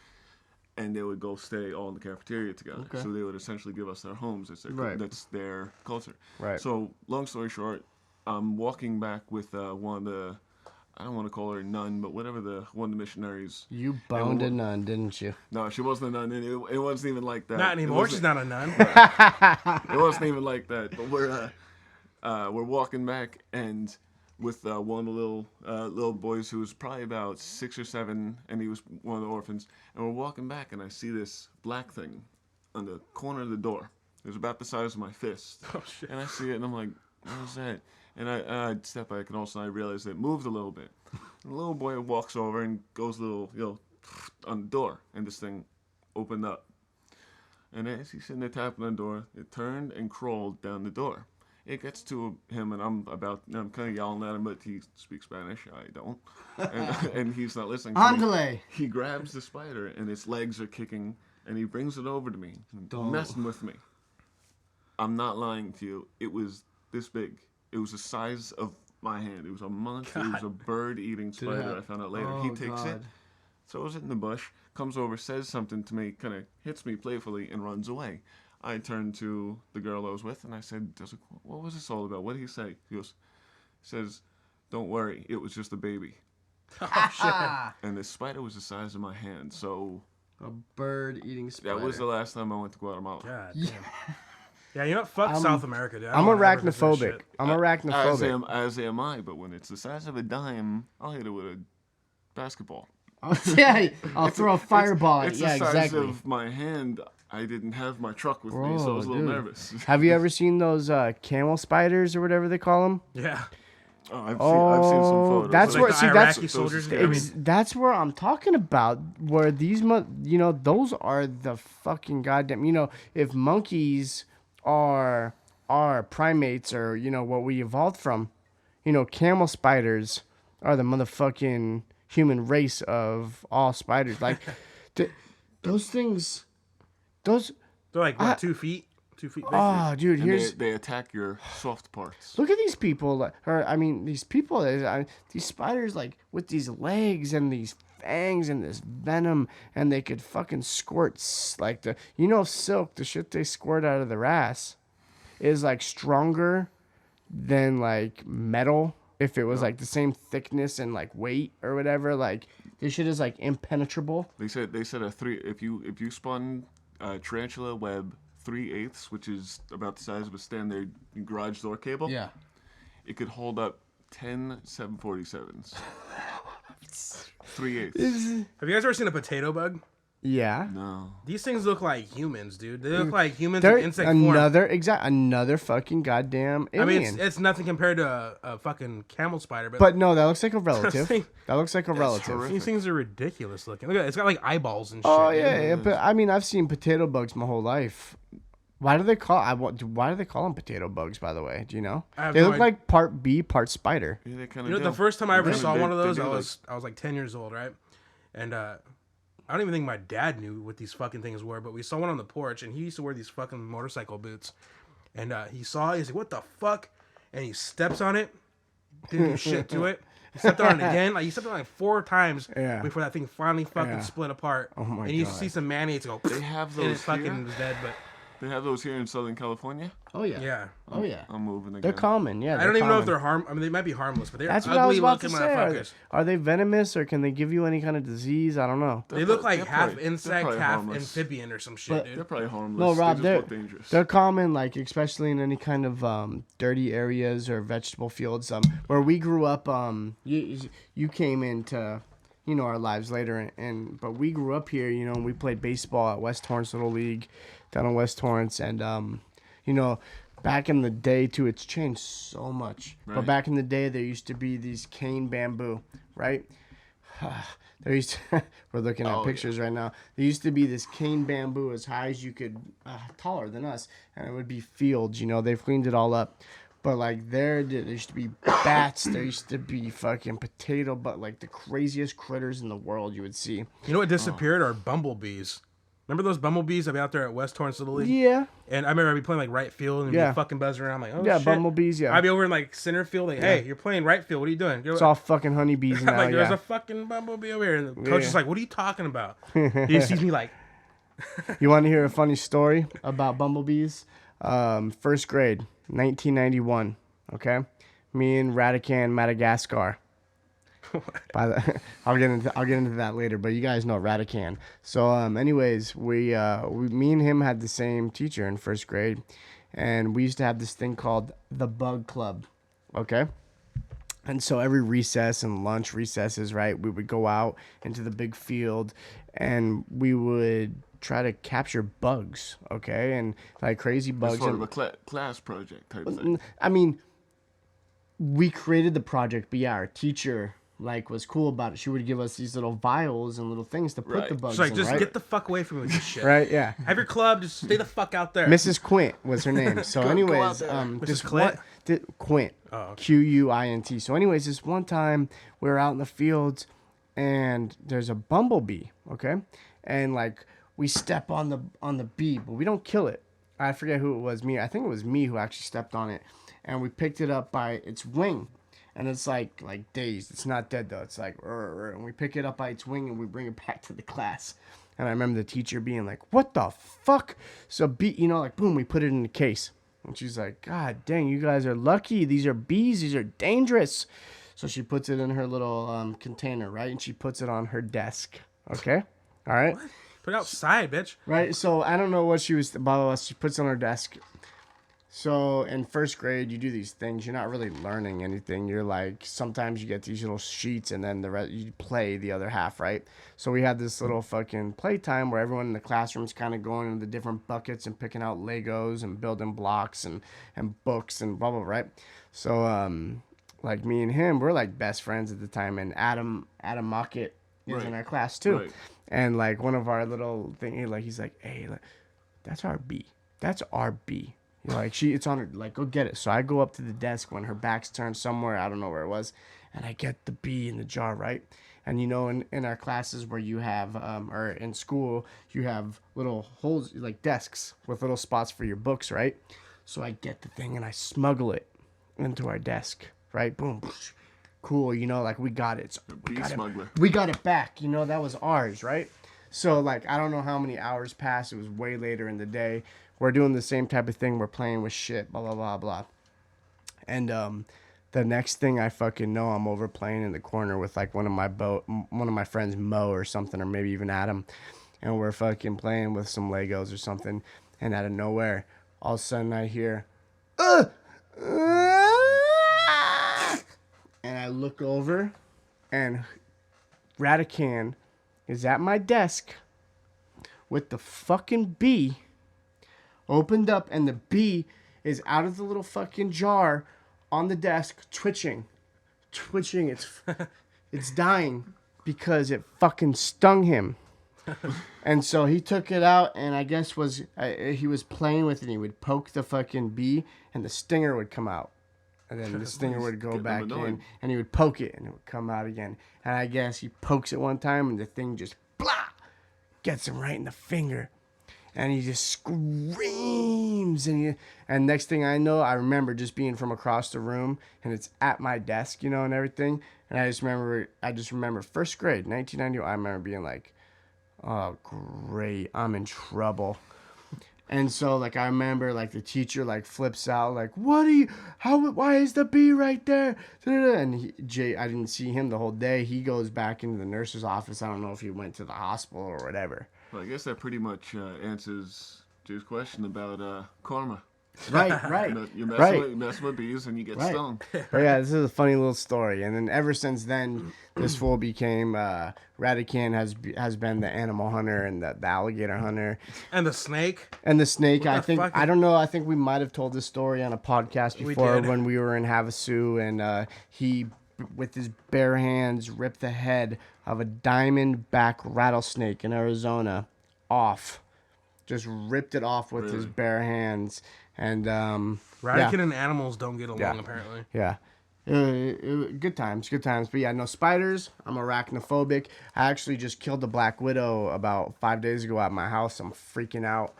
Speaker 6: and they would go stay all in the cafeteria together.
Speaker 8: Okay.
Speaker 6: So they would essentially give us their homes. That's their culture.
Speaker 8: Right.
Speaker 6: So long story short, I'm walking back with one of the, I don't want to call her a nun, but whatever one of the missionaries.
Speaker 8: You boned a nun, didn't you?
Speaker 6: No, she wasn't a nun. It wasn't even like that.
Speaker 7: Not anymore. She's not a nun.
Speaker 6: It wasn't even like that. But we're walking back, and with one of the little boys who was probably about 6 or 7, and he was one of the orphans. And we're walking back, and I see this black thing on the corner of the door. It was about the size of my fist.
Speaker 7: Oh shit!
Speaker 6: And I see it, and I'm like, "What is that?" And I step back, and also I realize it moved a little bit. And the little boy walks over and goes a little, on the door, and this thing opened up. And as he's sitting there tapping on the door, it turned and crawled down the door. It gets to him, and I'm kind of yelling at him, but he speaks Spanish. I don't, and he's not listening.
Speaker 8: Andale.
Speaker 6: He grabs the spider, and its legs are kicking, and he brings it over to me, messing with me. I'm not lying to you. It was this big. It was the size of my hand. It was a monster. It was a bird-eating spider. I found out later. He takes it, throws it in the bush, comes over, says something to me, kind of hits me playfully, and runs away. I turned to the girl I was with, and I said, "What was this all about? What did he say?" He says, "Don't worry, it was just a baby."
Speaker 7: Oh shit!
Speaker 6: And the spider was the size of my hand, so
Speaker 8: a bird-eating spider.
Speaker 6: That was the last time I went to Guatemala.
Speaker 7: God damn. Yeah, you know what? Fuck South America, dude.
Speaker 8: I'm arachnophobic. I'm arachnophobic.
Speaker 6: As am I, but when it's the size of a dime, I'll hit it with a basketball.
Speaker 8: Yeah, I'll throw a fireball at it.
Speaker 6: It's
Speaker 8: Yeah,
Speaker 6: the size
Speaker 8: exactly.
Speaker 6: of my hand. I didn't have my truck with me, so I was a little nervous.
Speaker 8: Have you ever seen those camel spiders or whatever they call them?
Speaker 7: Yeah.
Speaker 6: Oh, I've seen some photos.
Speaker 8: That's
Speaker 7: like
Speaker 8: where
Speaker 7: the
Speaker 8: see
Speaker 7: Iraqi
Speaker 8: that's
Speaker 7: soldiers.
Speaker 8: that's where I'm talking about. Where these those are the fucking goddamn. If monkeys are primates or what we evolved from, camel spiders are the motherfucking human race of all spiders. Like those things, they're
Speaker 7: like what, 2 feet? 2 feet big.
Speaker 8: Oh, dude,
Speaker 6: and they attack your soft parts.
Speaker 8: Look at these people, these spiders, like, with these legs and these fangs and this venom, and they could fucking squirt, like, silk, the shit they squirt out of their ass, is, like, stronger than, like, metal, if it was, like, the same thickness and, like, weight or whatever. Like, this shit is, like, impenetrable.
Speaker 6: They said if you spun tarantula web 3/8, which is about the size of a standard garage door cable.
Speaker 8: Yeah.
Speaker 6: It could hold up 10 747s. 3/8.
Speaker 7: Have you guys ever seen a potato bug?
Speaker 8: Yeah.
Speaker 6: No.
Speaker 7: These things look like humans, dude. They look like humans
Speaker 8: They're
Speaker 7: in insect form.
Speaker 8: Another fucking goddamn alien.
Speaker 7: I mean, it's nothing compared to a fucking camel spider,
Speaker 8: But no, that looks like a relative.
Speaker 7: Thing-
Speaker 8: That looks like a relative.
Speaker 7: These things are ridiculous looking. Look at it. It's got like eyeballs and shit.
Speaker 8: Oh yeah, but I mean, I've seen potato bugs my whole life. Why do they call them potato bugs? By the way, do you know? They look like part bee, part spider.
Speaker 6: Yeah, they kind
Speaker 7: You know, the first time I ever saw one of those, I was like 10 years old, right? And I don't even think my dad knew what these fucking things were, but we saw one on the porch, and he used to wear these fucking motorcycle boots. And he's like, "What the fuck?" And he steps on it, didn't do shit to it. He stepped on it again. Like, he stepped on it like 4 times before that thing finally fucking split apart.
Speaker 8: Oh my
Speaker 7: and you
Speaker 8: God.
Speaker 7: see some mayonnaise go.
Speaker 6: They have
Speaker 7: and it
Speaker 6: those
Speaker 7: fucking
Speaker 6: here.
Speaker 7: was dead, but
Speaker 6: They have those here in Southern California.
Speaker 8: Oh yeah.
Speaker 7: yeah.
Speaker 8: Oh yeah.
Speaker 6: I'm moving again.
Speaker 8: They're common. Yeah.
Speaker 7: I don't even know if they're I mean, they might be harmless, but they're
Speaker 8: That's what I was
Speaker 7: ugly
Speaker 8: about to
Speaker 7: looking
Speaker 8: say.
Speaker 7: motherfuckers.
Speaker 8: Are they venomous or can they give you any kind of disease? I don't know.
Speaker 7: They look like
Speaker 6: they're
Speaker 7: half
Speaker 6: probably-
Speaker 7: insect,
Speaker 6: they're probably
Speaker 7: half
Speaker 6: harmless.
Speaker 7: amphibian or some shit,
Speaker 6: They're
Speaker 7: dude.
Speaker 6: probably harmless.
Speaker 8: No, Rob,
Speaker 6: they just look dangerous.
Speaker 8: they're common, like especially in any kind of dirty areas or vegetable fields. Where we grew up, you came into our lives later, but we grew up here, and we played baseball at West Torrance Little League down in West Torrance, and back in the day, too, it's changed so much.
Speaker 6: Right.
Speaker 8: But back in the day, there used to be these cane bamboo, right? There used to, we're looking at pictures right now. There used to be this cane bamboo as high as you could, taller than us, and it would be fields. You know, they've cleaned it all up. But like there used to be bats. There used to be fucking potato, but like the craziest critters in the world you would see.
Speaker 7: You know what disappeared are bumblebees. Remember those bumblebees that be out there at West Torrance Little League?
Speaker 8: Yeah.
Speaker 7: And I remember I'd be playing like right field and be fucking buzzing around. I'm like, oh
Speaker 8: yeah,
Speaker 7: shit.
Speaker 8: bumblebees. Yeah.
Speaker 7: I'd be over in like center field. Like, hey, you're playing right field. What are you doing?
Speaker 8: It's all fucking honeybees now.
Speaker 7: Like, there's a fucking bumblebee over here. And the coach is like, what are you talking about? He sees me like.
Speaker 8: You want to hear a funny story about bumblebees? First grade, 1991. Okay, me and Radican Madagascar. I'll get into that later, but you guys know Radican. So, anyways, me and him had the same teacher in first grade, and we used to have this thing called the Bug Club. Okay. And so every recess and lunch recesses, right, we would go out into the big field and we would try to capture bugs, okay? And like crazy bugs.
Speaker 6: It's sort of a class project type thing.
Speaker 8: I mean, we created the project, but yeah, our teacher like was cool about it. She would give us these little vials and little things to put the bugs
Speaker 7: She's like,
Speaker 8: in,
Speaker 7: just
Speaker 8: right?
Speaker 7: get the fuck away from me with this shit.
Speaker 8: Right, yeah.
Speaker 7: Have your club, just stay the fuck out there.
Speaker 8: Mrs. Quint was her name. So anyways,
Speaker 7: Mrs. Clint?
Speaker 8: Quint.
Speaker 7: Oh, okay.
Speaker 8: Quint. So anyways, this one time we were out in the fields and there's a bumblebee, okay? And like we step on the bee, but we don't kill it. I forget who it was, me. I think it was me who actually stepped on it. And we picked it up by its wing. And it's like dazed. It's not dead though. It's like, and we pick it up by its wing and we bring it back to the class. And I remember the teacher being like, "What the fuck?" So like boom, we put it in the case. And she's like, "God dang, you guys are lucky. These are bees. These are dangerous." So she puts it in her little container, right? And she puts it on her desk. Okay, all right.
Speaker 7: What? Put it outside, bitch.
Speaker 8: Right. So I don't know what she was. Blah blah blah. She puts it on her desk. So in first grade, you do these things. You're not really learning anything. You're like, sometimes you get these little sheets and then you play the other half, right? So we had this little fucking playtime where everyone in the classroom's kind of going into the different buckets and picking out Legos and building blocks and books and blah, blah, right? So, like me and him, we're like best friends at the time. And Adam Mockett is in our class too. Right. And like one of our little thing, like he's like, "Hey, that's our B. That's our B." Like it's on her, like, go get it. So I go up to the desk when her back's turned somewhere, I don't know where it was, and I get the bee in the jar, right? And in our classes where you have, or in school, you have little holes, like desks with little spots for your books, right? So I get the thing and I smuggle it into our desk, right? Boom. Cool, like we got it. So we got it back, that was ours, right? So like, I don't know how many hours passed. It was way later in the day. We're doing the same type of thing. We're playing with shit, blah, blah, blah, blah. And the next thing I fucking know, I'm over playing in the corner with like one of my friends, Mo or something, or maybe even Adam. And we're fucking playing with some Legos or something. And out of nowhere, all of a sudden I hear, and I look over and Radican is at my desk with the fucking bee opened up, and the bee is out of the little fucking jar on the desk, twitching. It's dying because it fucking stung him. And so he took it out, and I guess he was playing with it. And he would poke the fucking bee, and the stinger would come out. And then the stinger would go back in, and he would poke it, and it would come out again. And I guess he pokes it one time, and the thing just gets him right in the finger. And he just screams, and next thing I know, I remember just being from across the room, and it's at my desk, and everything. And I just remember first grade, 1990. I remember being like, "Oh, great, I'm in trouble." And so like I remember like the teacher like flips out like, why is the bee right there? And I didn't see him the whole day. He goes back into the nurse's office. I don't know if he went to the hospital or whatever.
Speaker 6: Well, I guess that pretty much answers Jay's question about karma.
Speaker 8: Right.
Speaker 6: You mess with bees and you get stung.
Speaker 8: But yeah, this is a funny little story. And then ever since then, this fool became Radican has been the animal hunter and the alligator hunter
Speaker 7: and the snake.
Speaker 8: I think I don't know. I think we might have told this story on a podcast before when we were in Havasu, and he, with his bare hands, ripped the head of a diamondback rattlesnake in Arizona off. Just ripped it off with his bare hands. And
Speaker 7: Radican and animals don't get along apparently.
Speaker 8: Yeah. Good times. But yeah, no spiders. I'm arachnophobic. I actually just killed a black widow about 5 days ago at my house. I'm freaking out.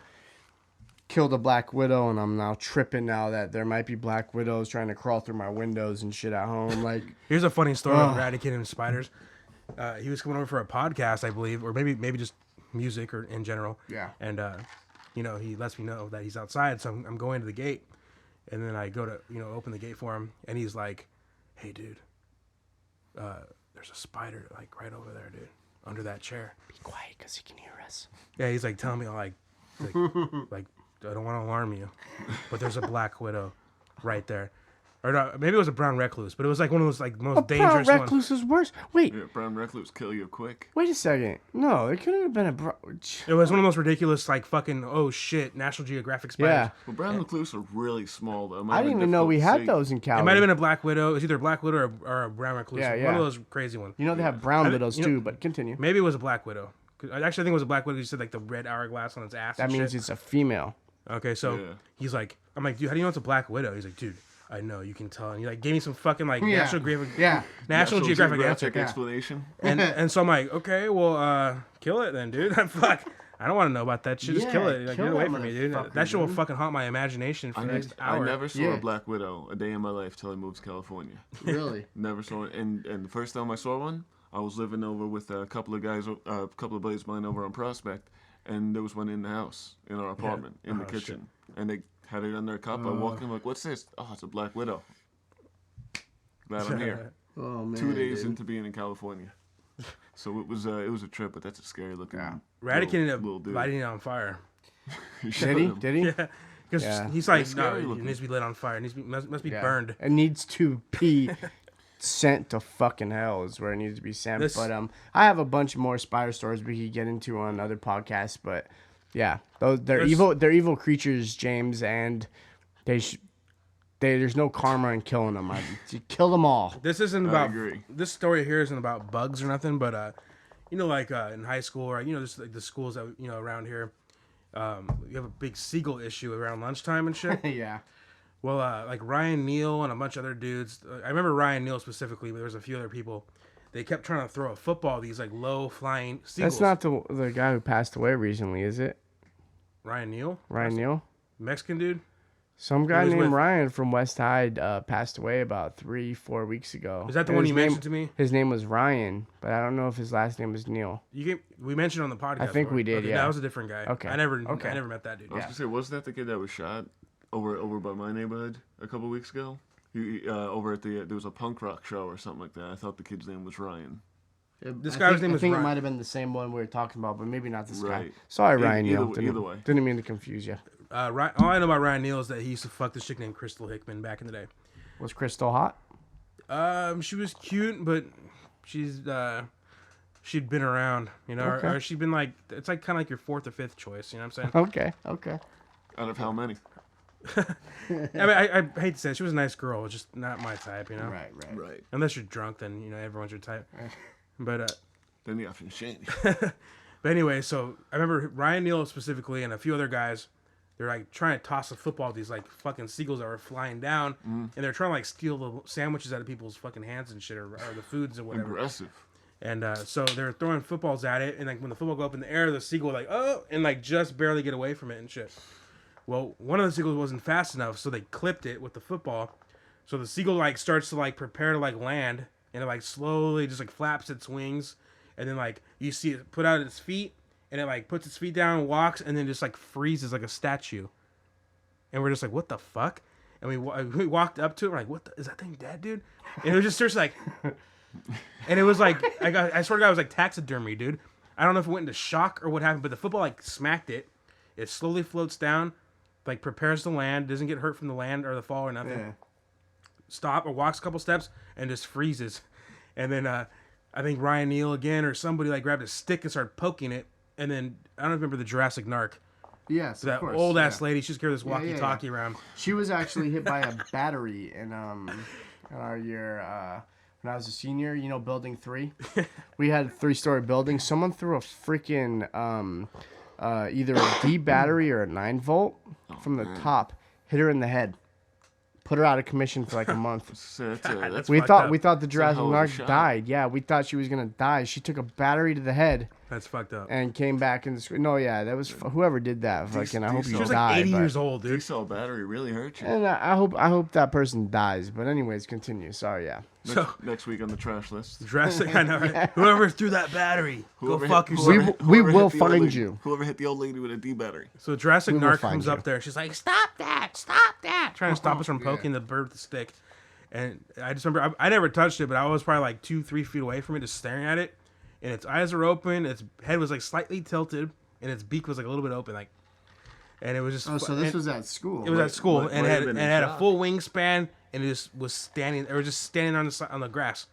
Speaker 8: Killed a black widow, and I'm now tripping now that there might be black widows trying to crawl through my windows and shit at home. Like,
Speaker 7: here's a funny story about Radican and spiders. He was coming over for a podcast, I believe, or maybe just music or in general.
Speaker 8: Yeah.
Speaker 7: And he lets me know that he's outside, so I'm going to the gate, and then I go to open the gate for him, and he's like, "Hey, dude, there's a spider like right over there, dude, under that chair.
Speaker 8: Be quiet, cause he can hear us."
Speaker 7: Yeah, he's like telling me like I don't want to alarm you, but there's a black widow right there. Or no, maybe it was a brown recluse, but it was like one of those like most dangerous ones.
Speaker 8: Brown recluse is worse. Wait.
Speaker 6: Yeah, brown recluse kill you quick.
Speaker 8: Wait a second. No, it couldn't have been a
Speaker 7: It was one of those ridiculous like fucking National Geographic spiders.
Speaker 8: Yeah.
Speaker 6: Well, brown recluse are really small though.
Speaker 8: I didn't even know we had those in Cali.
Speaker 7: It might have been a black widow. It was either a black widow or a brown recluse.
Speaker 8: Yeah.
Speaker 7: One of those crazy ones.
Speaker 8: You know they have brown widows too, but continue.
Speaker 7: Maybe it was a black widow. Actually, I think it was a black widow. You said like the red hourglass on its ass.
Speaker 8: That means it's a female.
Speaker 7: Okay, so he's like, I'm like, dude, how do you know it's a black widow? He's like, dude, I know, you can tell. And he like gave me some fucking like National Geographic answer.
Speaker 6: Explanation.
Speaker 7: And so I'm like, okay, well, kill it then, dude. Fuck. I don't want to know about that shit. Just kill it. Like, get away from me, dude. That shit will fucking haunt my imagination for the next hour.
Speaker 6: I never saw a black widow a day in my life till I moved to California.
Speaker 8: Really?
Speaker 6: Never saw it. And the first time I saw one, I was living over with a couple of guys, a couple of buddies of mine over on Prospect, and there was one in the house, in our apartment, in the kitchen. Shit. And they had it on their cup. I walked in, I'm like, what's this? Oh, it's a black widow. Glad I'm here.
Speaker 8: Oh, man,
Speaker 6: 2 days into being in California. So it was a trip, but that's a scary looking.
Speaker 7: Radican ended up lighting it on fire.
Speaker 8: Did he?
Speaker 7: Yeah. Because he's like, no, it needs to be lit on fire. It must be burned.
Speaker 8: It needs to be sent to fucking hell is where it needs to be sent. But I have a bunch more spider stories we could get into on another podcast. But yeah, they're evil. They're evil creatures, James, and there's no karma in killing them. You kill them all.
Speaker 7: This isn't about. This story here isn't about bugs or nothing. But like in high school or just like the schools that around here, you have a big seagull issue around lunchtime and shit.
Speaker 8: Yeah.
Speaker 7: Well, like Ryan Neal and a bunch of other dudes. I remember Ryan Neal specifically, but there was a few other people. They kept trying to throw a football at these like low-flying seagulls.
Speaker 8: That's not the guy who passed away recently, is it?
Speaker 7: Ryan Neal?
Speaker 8: Ryan Neal?
Speaker 7: Mexican dude?
Speaker 8: Some guy named Ryan from West Hyde passed away about 3-4 weeks ago.
Speaker 7: Is that the one you mentioned to me?
Speaker 8: His name was Ryan, but I don't know if his last name was Neal.
Speaker 7: We mentioned on the podcast.
Speaker 8: I think we did, yeah.
Speaker 7: That was a different guy.
Speaker 8: Okay.
Speaker 7: I never met that dude.
Speaker 6: I was gonna say, wasn't that the kid that was shot over by my neighborhood a couple weeks ago? Over at there was a punk rock show or something like that. I thought the kid's name was Ryan.
Speaker 7: This guy's name was
Speaker 8: Ryan. I think
Speaker 7: Ryan.
Speaker 8: it might have been the same one we were talking about, but maybe not this guy.
Speaker 6: Right.
Speaker 8: Sorry, Ryan Neal.
Speaker 6: Either way.
Speaker 8: Didn't mean to confuse you.
Speaker 7: All I know about Ryan Neal is that he used to fuck this chick named Crystal Hickman back in the day.
Speaker 8: Was Crystal hot?
Speaker 7: She was cute, but she'd been around, or she'd been like, it's like kind of like your fourth or fifth choice, you know what I'm
Speaker 8: saying? Okay.
Speaker 6: Out of how many?
Speaker 7: I mean, I hate to say it, she was a nice girl, just not my type,
Speaker 6: Right.
Speaker 7: Unless you're drunk, then everyone's your type. But
Speaker 6: then you have to shame.
Speaker 7: But anyway, so I remember Ryan Neal specifically and a few other guys. They're like trying to toss a football at these like fucking seagulls that were flying down, and they're trying to like steal the sandwiches out of people's fucking hands and shit, or the foods or whatever.
Speaker 6: Aggressive.
Speaker 7: And so they're throwing footballs at it, and like when the football go up in the air, the seagull like and like just barely get away from it and shit. Well, one of the seagulls wasn't fast enough, so they clipped it with the football. So the seagull like starts to like prepare to like land, and it like slowly just like flaps its wings, and then like you see it put out its feet. And it like puts its feet down, walks, and then just like freezes like a statue. And we're just like, what the fuck? And we walked up to it. We're like, is that thing dead, dude? And it was just like, and it was like, I swear to God, it was like taxidermy, dude. I don't know if it went into shock or what happened, but the football like smacked it. It slowly floats down, like prepares to land, doesn't get hurt from the land or the fall or nothing. Stop or walks a couple steps and just freezes. And then I think Ryan Neal again or somebody like grabbed a stick and started poking it. And then I don't remember the Jurassic Narc.
Speaker 8: Yes,
Speaker 7: that
Speaker 8: of course,
Speaker 7: old ass lady. She just carried this
Speaker 8: Yeah,
Speaker 7: walkie-talkie around.
Speaker 8: She was actually hit by a battery in our year when I was a senior. You know, building 3. We had a 3-story building. Someone threw a freaking either a D battery or a 9-volt from the top. Hit her in the head. Put her out of commission for like a month. We thought the Jurassic Narc died. Yeah, we thought she was gonna die. She took a battery to the head.
Speaker 7: That's fucked up.
Speaker 8: And came back in the screen. No, yeah, that was whoever did that. Fucking, I hope you die.
Speaker 7: She was like 80 years old, dude.
Speaker 6: D-cell battery really hurt you.
Speaker 8: And I hope that person dies. But anyways, continue. Sorry, yeah.
Speaker 6: Next week on the trash list.
Speaker 7: Jurassic, I know, right? Whoever threw that battery, go fuck yourself.
Speaker 8: We will find you.
Speaker 6: Whoever hit the old lady with a D battery.
Speaker 7: So Jurassic Narc comes up there. She's like, stop that, trying to stop us from poking the bird with the stick. And I just remember, I never touched it, but I was probably like 2-3 feet away from it, just staring at it. And its eyes were open, its head was like slightly tilted, and its beak was like a little bit open, like. And it was just.
Speaker 8: Oh, so this was at school.
Speaker 7: It was at school, and it had a full wingspan, and it just was standing, or just standing on the grass,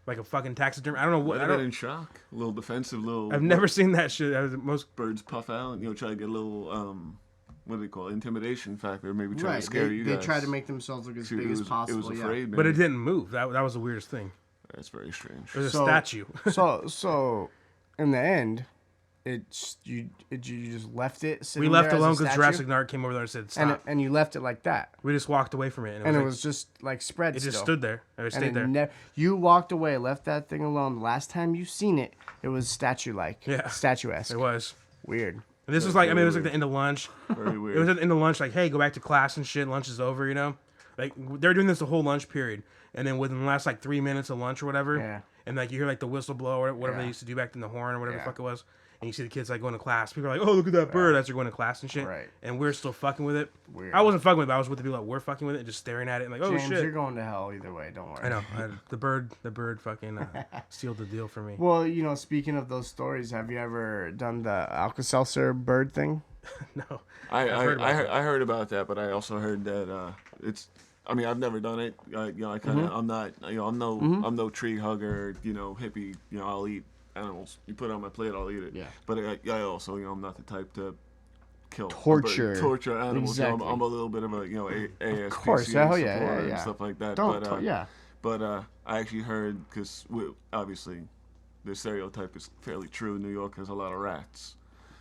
Speaker 7: like a fucking taxidermy. I don't know what.
Speaker 6: I don't in shock, a little defensive, little.
Speaker 7: I've never seen that shit. Most
Speaker 6: birds puff out, and try to get a little what do they call it? Intimidation factor, maybe try
Speaker 8: right.
Speaker 6: to scare you guys.
Speaker 8: They try to make themselves look as big as possible.
Speaker 6: It was afraid,
Speaker 7: but it didn't move. That was the weirdest thing.
Speaker 6: That's very strange.
Speaker 7: It was a statue.
Speaker 8: so in the end, you just left it.
Speaker 7: We left it alone because Jurassic Narc came over there and said stop.
Speaker 8: And you left it like that.
Speaker 7: We just walked away from it,
Speaker 8: and it was just like spread.
Speaker 7: It just stood there. It stayed there.
Speaker 8: You walked away, left that thing alone. The last time you seen it, it was statue-like.
Speaker 7: Yeah,
Speaker 8: statuesque.
Speaker 7: It was
Speaker 8: weird.
Speaker 7: And this was like, it was like the end of lunch.
Speaker 6: Very weird.
Speaker 7: It was at the end of lunch, like, hey, go back to class and shit. Lunch is over, Like, they're doing this the whole lunch period. And then within the last, like, 3 minutes of lunch or whatever, and, like, you hear, like, the whistle blow or whatever they used to do back in the horn or whatever the fuck it was. And you see the kids, like, going to class. People are like, oh, look at that bird as they're going to class and shit.
Speaker 8: Right.
Speaker 7: And we're still fucking with it.
Speaker 8: Weird.
Speaker 7: I wasn't fucking with it, but I was with the people that were fucking with it and just staring at it and like, oh,
Speaker 8: James,
Speaker 7: shit.
Speaker 8: You're going to hell either way. Don't worry.
Speaker 7: I know. The bird fucking sealed the deal for me.
Speaker 8: Well, speaking of those stories, have you ever done the Alka-Seltzer bird thing?
Speaker 7: No.
Speaker 6: I heard about that, but I also heard that it's. I mean, I've never done it. I kind of. I'm not. I'm no tree hugger. Hippie. I'll eat animals. You put it on my plate, I'll eat it. Yeah. But I also, I'm not the type to kill, torture animals.
Speaker 8: Exactly.
Speaker 6: I'm a little bit of a, ASPCA
Speaker 8: of course, hell yeah.
Speaker 6: and stuff like that. But I actually heard because obviously the stereotype is fairly true. New York has a lot of rats.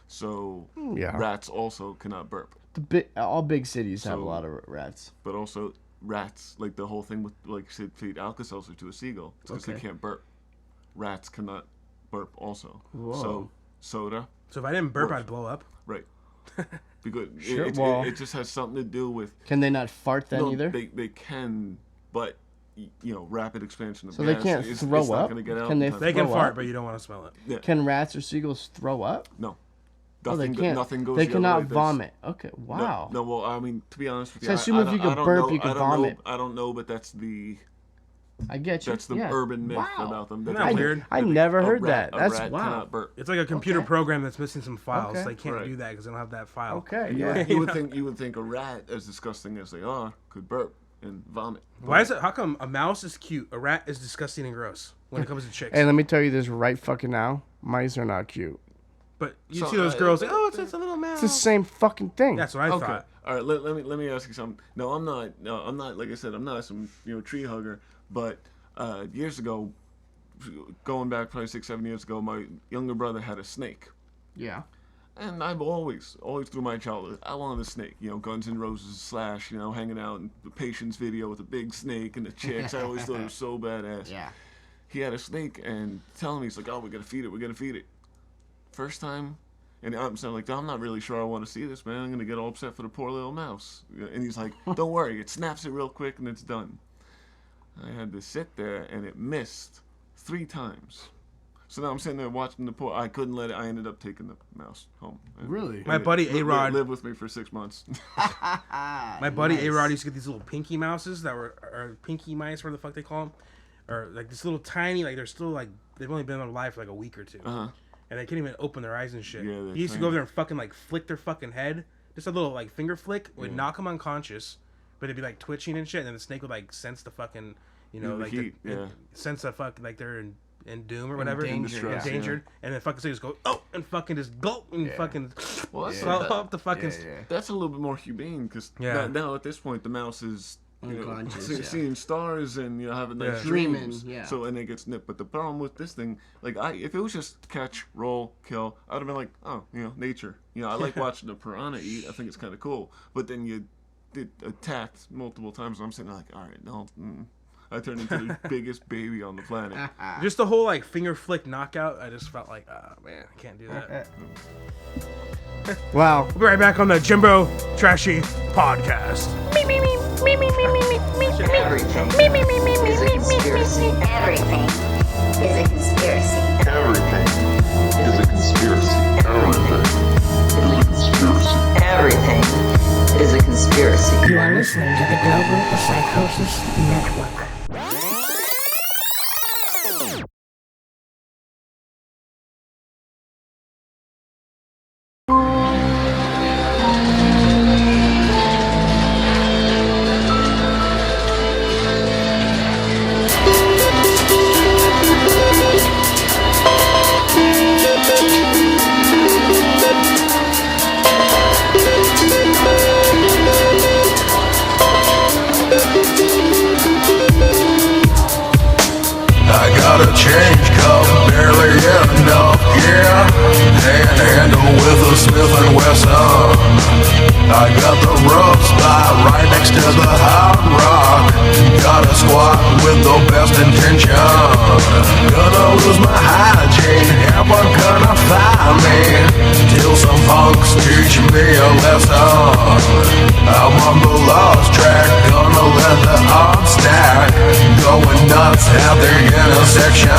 Speaker 6: So rats also cannot burp.
Speaker 8: All big cities have a lot of rats.
Speaker 6: But also rats, like the whole thing with feed Alka-Seltzer to a seagull because they can't burp. Rats cannot burp also.
Speaker 8: Whoa.
Speaker 6: So soda.
Speaker 7: So if I didn't burp, I'd blow up.
Speaker 6: Right. Because
Speaker 8: sure,
Speaker 6: it just has something to do with.
Speaker 8: Can they not fart then either?
Speaker 6: They can, but rapid expansion of
Speaker 8: so
Speaker 6: gas.
Speaker 8: They can't throw
Speaker 6: it's
Speaker 8: up.
Speaker 6: Not get out
Speaker 8: can
Speaker 7: they can fart, but you don't want to smell it.
Speaker 6: Yeah.
Speaker 8: Can rats or seagulls throw up?
Speaker 6: No.
Speaker 8: They can't.
Speaker 6: Nothing goes.
Speaker 8: They
Speaker 6: the
Speaker 8: cannot
Speaker 6: other way.
Speaker 8: vomit. Okay. Wow.
Speaker 6: No. Well, I mean, to be honest with you,
Speaker 8: so assume if you could burp, you could vomit.
Speaker 6: I don't know, but that's the.
Speaker 8: I get you.
Speaker 6: That's the urban myth about them.
Speaker 7: Isn't that weird?
Speaker 8: I never heard that.
Speaker 6: That's
Speaker 8: wow.
Speaker 7: It's like a computer program that's missing some files. They can't do that because they don't have that file.
Speaker 8: Okay.
Speaker 6: Yeah. You would think a rat, as disgusting as they are, could burp and vomit.
Speaker 7: Why is it? How come a mouse is cute, a rat is disgusting and gross when it comes to chicks?
Speaker 8: Hey, let me tell you this right fucking now. Mice are not cute.
Speaker 7: But you see those girls like, oh, it's a little mouse.
Speaker 8: It's the same fucking thing.
Speaker 7: That's what I thought.
Speaker 6: All right, let me ask you something. No, I'm not. Like I said, I'm not some tree hugger. But years ago, going back probably 6-7 years ago, my younger brother had a snake.
Speaker 8: Yeah.
Speaker 6: And I've always through my childhood, I wanted a snake. Guns N' Roses / hanging out in the Patience video with a big snake and the chicks. I always thought it was so badass.
Speaker 8: Yeah.
Speaker 6: He had a snake and telling me, he's like, oh, we're gonna feed it. First time, and I'm saying like, I'm not really sure I want to see this, man. I'm gonna get all upset for the poor little mouse. And he's like, don't worry, it snaps it real quick and it's done. I had to sit there and it missed 3 times. So now I'm sitting there watching the poor. I couldn't let it. I ended up taking the mouse home.
Speaker 8: Really?
Speaker 7: My buddy A-Rod
Speaker 6: lived with me for 6 months.
Speaker 7: My buddy A-Rod used to get these little pinky mouses that were or pinky mice, whatever the fuck they call them, or like this little tiny, like they're still like they've only been alive for like a week or two. And they can't even open their eyes and shit.
Speaker 6: Yeah,
Speaker 7: he used to go over there and fucking like flick their fucking head just a little like finger flick would knock them unconscious, but it'd be like twitching and shit, and then the snake would like sense the fucking, like
Speaker 6: heat,
Speaker 7: sense the fuck like they're in doom or whatever,
Speaker 8: endangered,
Speaker 7: and then fucking just go and fucking just gulp and fucking
Speaker 6: swallow
Speaker 7: up the fucking.
Speaker 6: That's a little bit more humane because now at this point the mouse is seeing stars and having nice dreams. So and it gets nipped. But the problem with this thing, like if it was just catch, roll, kill, I'd have been like, oh, nature. I like watching a piranha eat. I think it's kind of cool. But then you get attacked multiple times, and I'm sitting there like, all right, no. I turned into the biggest baby on the planet.
Speaker 7: Just the whole like finger flick knockout. I just felt like, man, I can't do that.
Speaker 8: Wow.
Speaker 7: We'll be right back on the Jimbo Trashy podcast.
Speaker 5: Everything is a conspiracy. Everything is a conspiracy.
Speaker 1: Everything is a conspiracy.
Speaker 4: Everything is a conspiracy.
Speaker 2: You are listening to the Global Psychosis Network.
Speaker 9: Change cup, barely enough, hand handle with a Smith & Wesson. I got the rough spot right next to the hard rock. Got a squad with the best intention. Gonna lose my hygiene, never gonna find me till some punks teach me a lesson. I'm on the lost track, gonna let the odds stack. Going nuts at the intersection.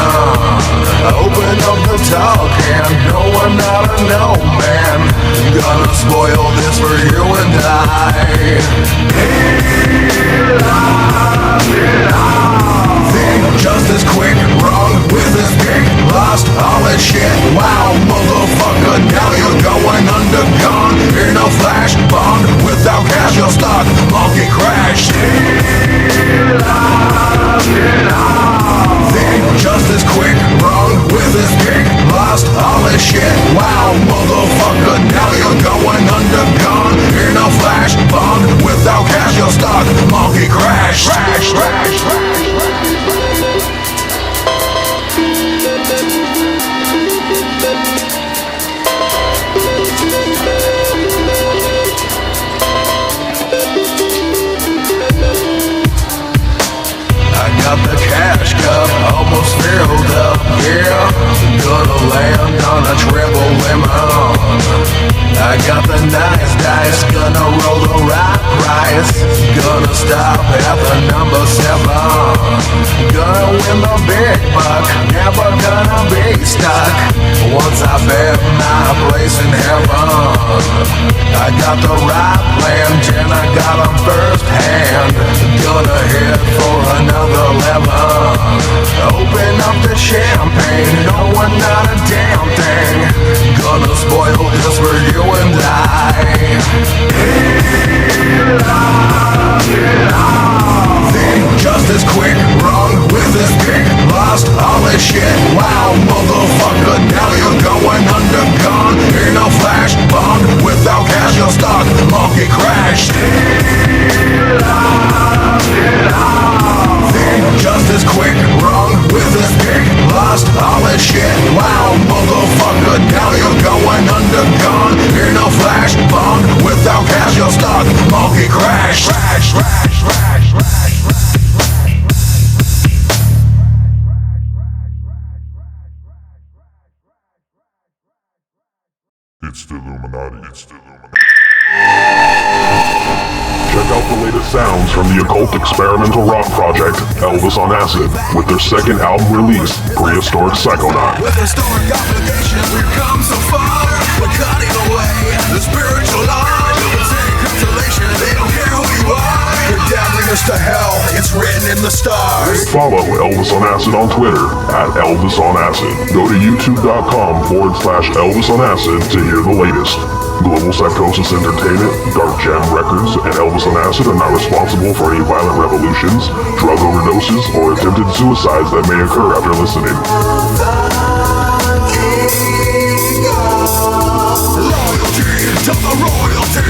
Speaker 9: Open up the talk and no one ought to know, man. Gonna spoil this for you and I. Think just as quick, wrong with this big, lost all that shit. Wow, motherfucker, now you're going undergone. In a flash bond, without cash or stock, monkey crash. Think just as quick, wrong with this big, lost all that shit. Wow, motherfucker, now you're going undergone. In a flash bond, without cash or stock, monkey crash. Got the cash cup almost filled up, Gonna land on a triple lemon. I got the nice dice, gonna roll the right price. Gonna stop at the number 7. Gonna win the big buck, never gonna be stuck. Once I bet my place in heaven. I got the right plan, and I got 'em first hand. Gonna hit for another 11. Open up the champagne, no one, not a damn thing. Gonna spoil this for you and I. Think just as quick, wrong with this big, lost all this shit. Wow, motherfucker, now you're going undergone. In a flash bond, without cash or stock, monkey crash. Think just as quick, wrong with this big, lost all this shit. Wow, motherfucker, now you're going undergone. In a flash bond, without cash or stock, monkey crash.
Speaker 1: It's the Illuminati. Check out the latest sounds from the occult experimental rock project, Elvis on Acid, with their second album release, Prehistoric Psychonaut.
Speaker 9: With historic obligations, we've come so far. We're cutting away the spiritual line. Recapitulation, they don't care who you are. We're dabbling us to hell, it's written in the stars.
Speaker 1: Follow Elvis on Acid on Twitter @Elvis on Acid. Go to youtube.com/Elvis on Acid to hear the latest. Global Psychosis Entertainment, Dark Jam Records, and Elvis on Acid are not responsible for any violent revolutions, drug overdoses, or attempted suicides that may occur after listening.
Speaker 9: To the royalty,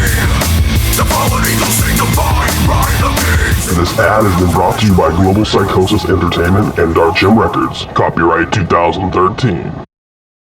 Speaker 9: the fallen eagles sing divine by the kings.
Speaker 1: This ad has been brought to you by Global Psychosis Entertainment and Dark Jam Records. Copyright 2013.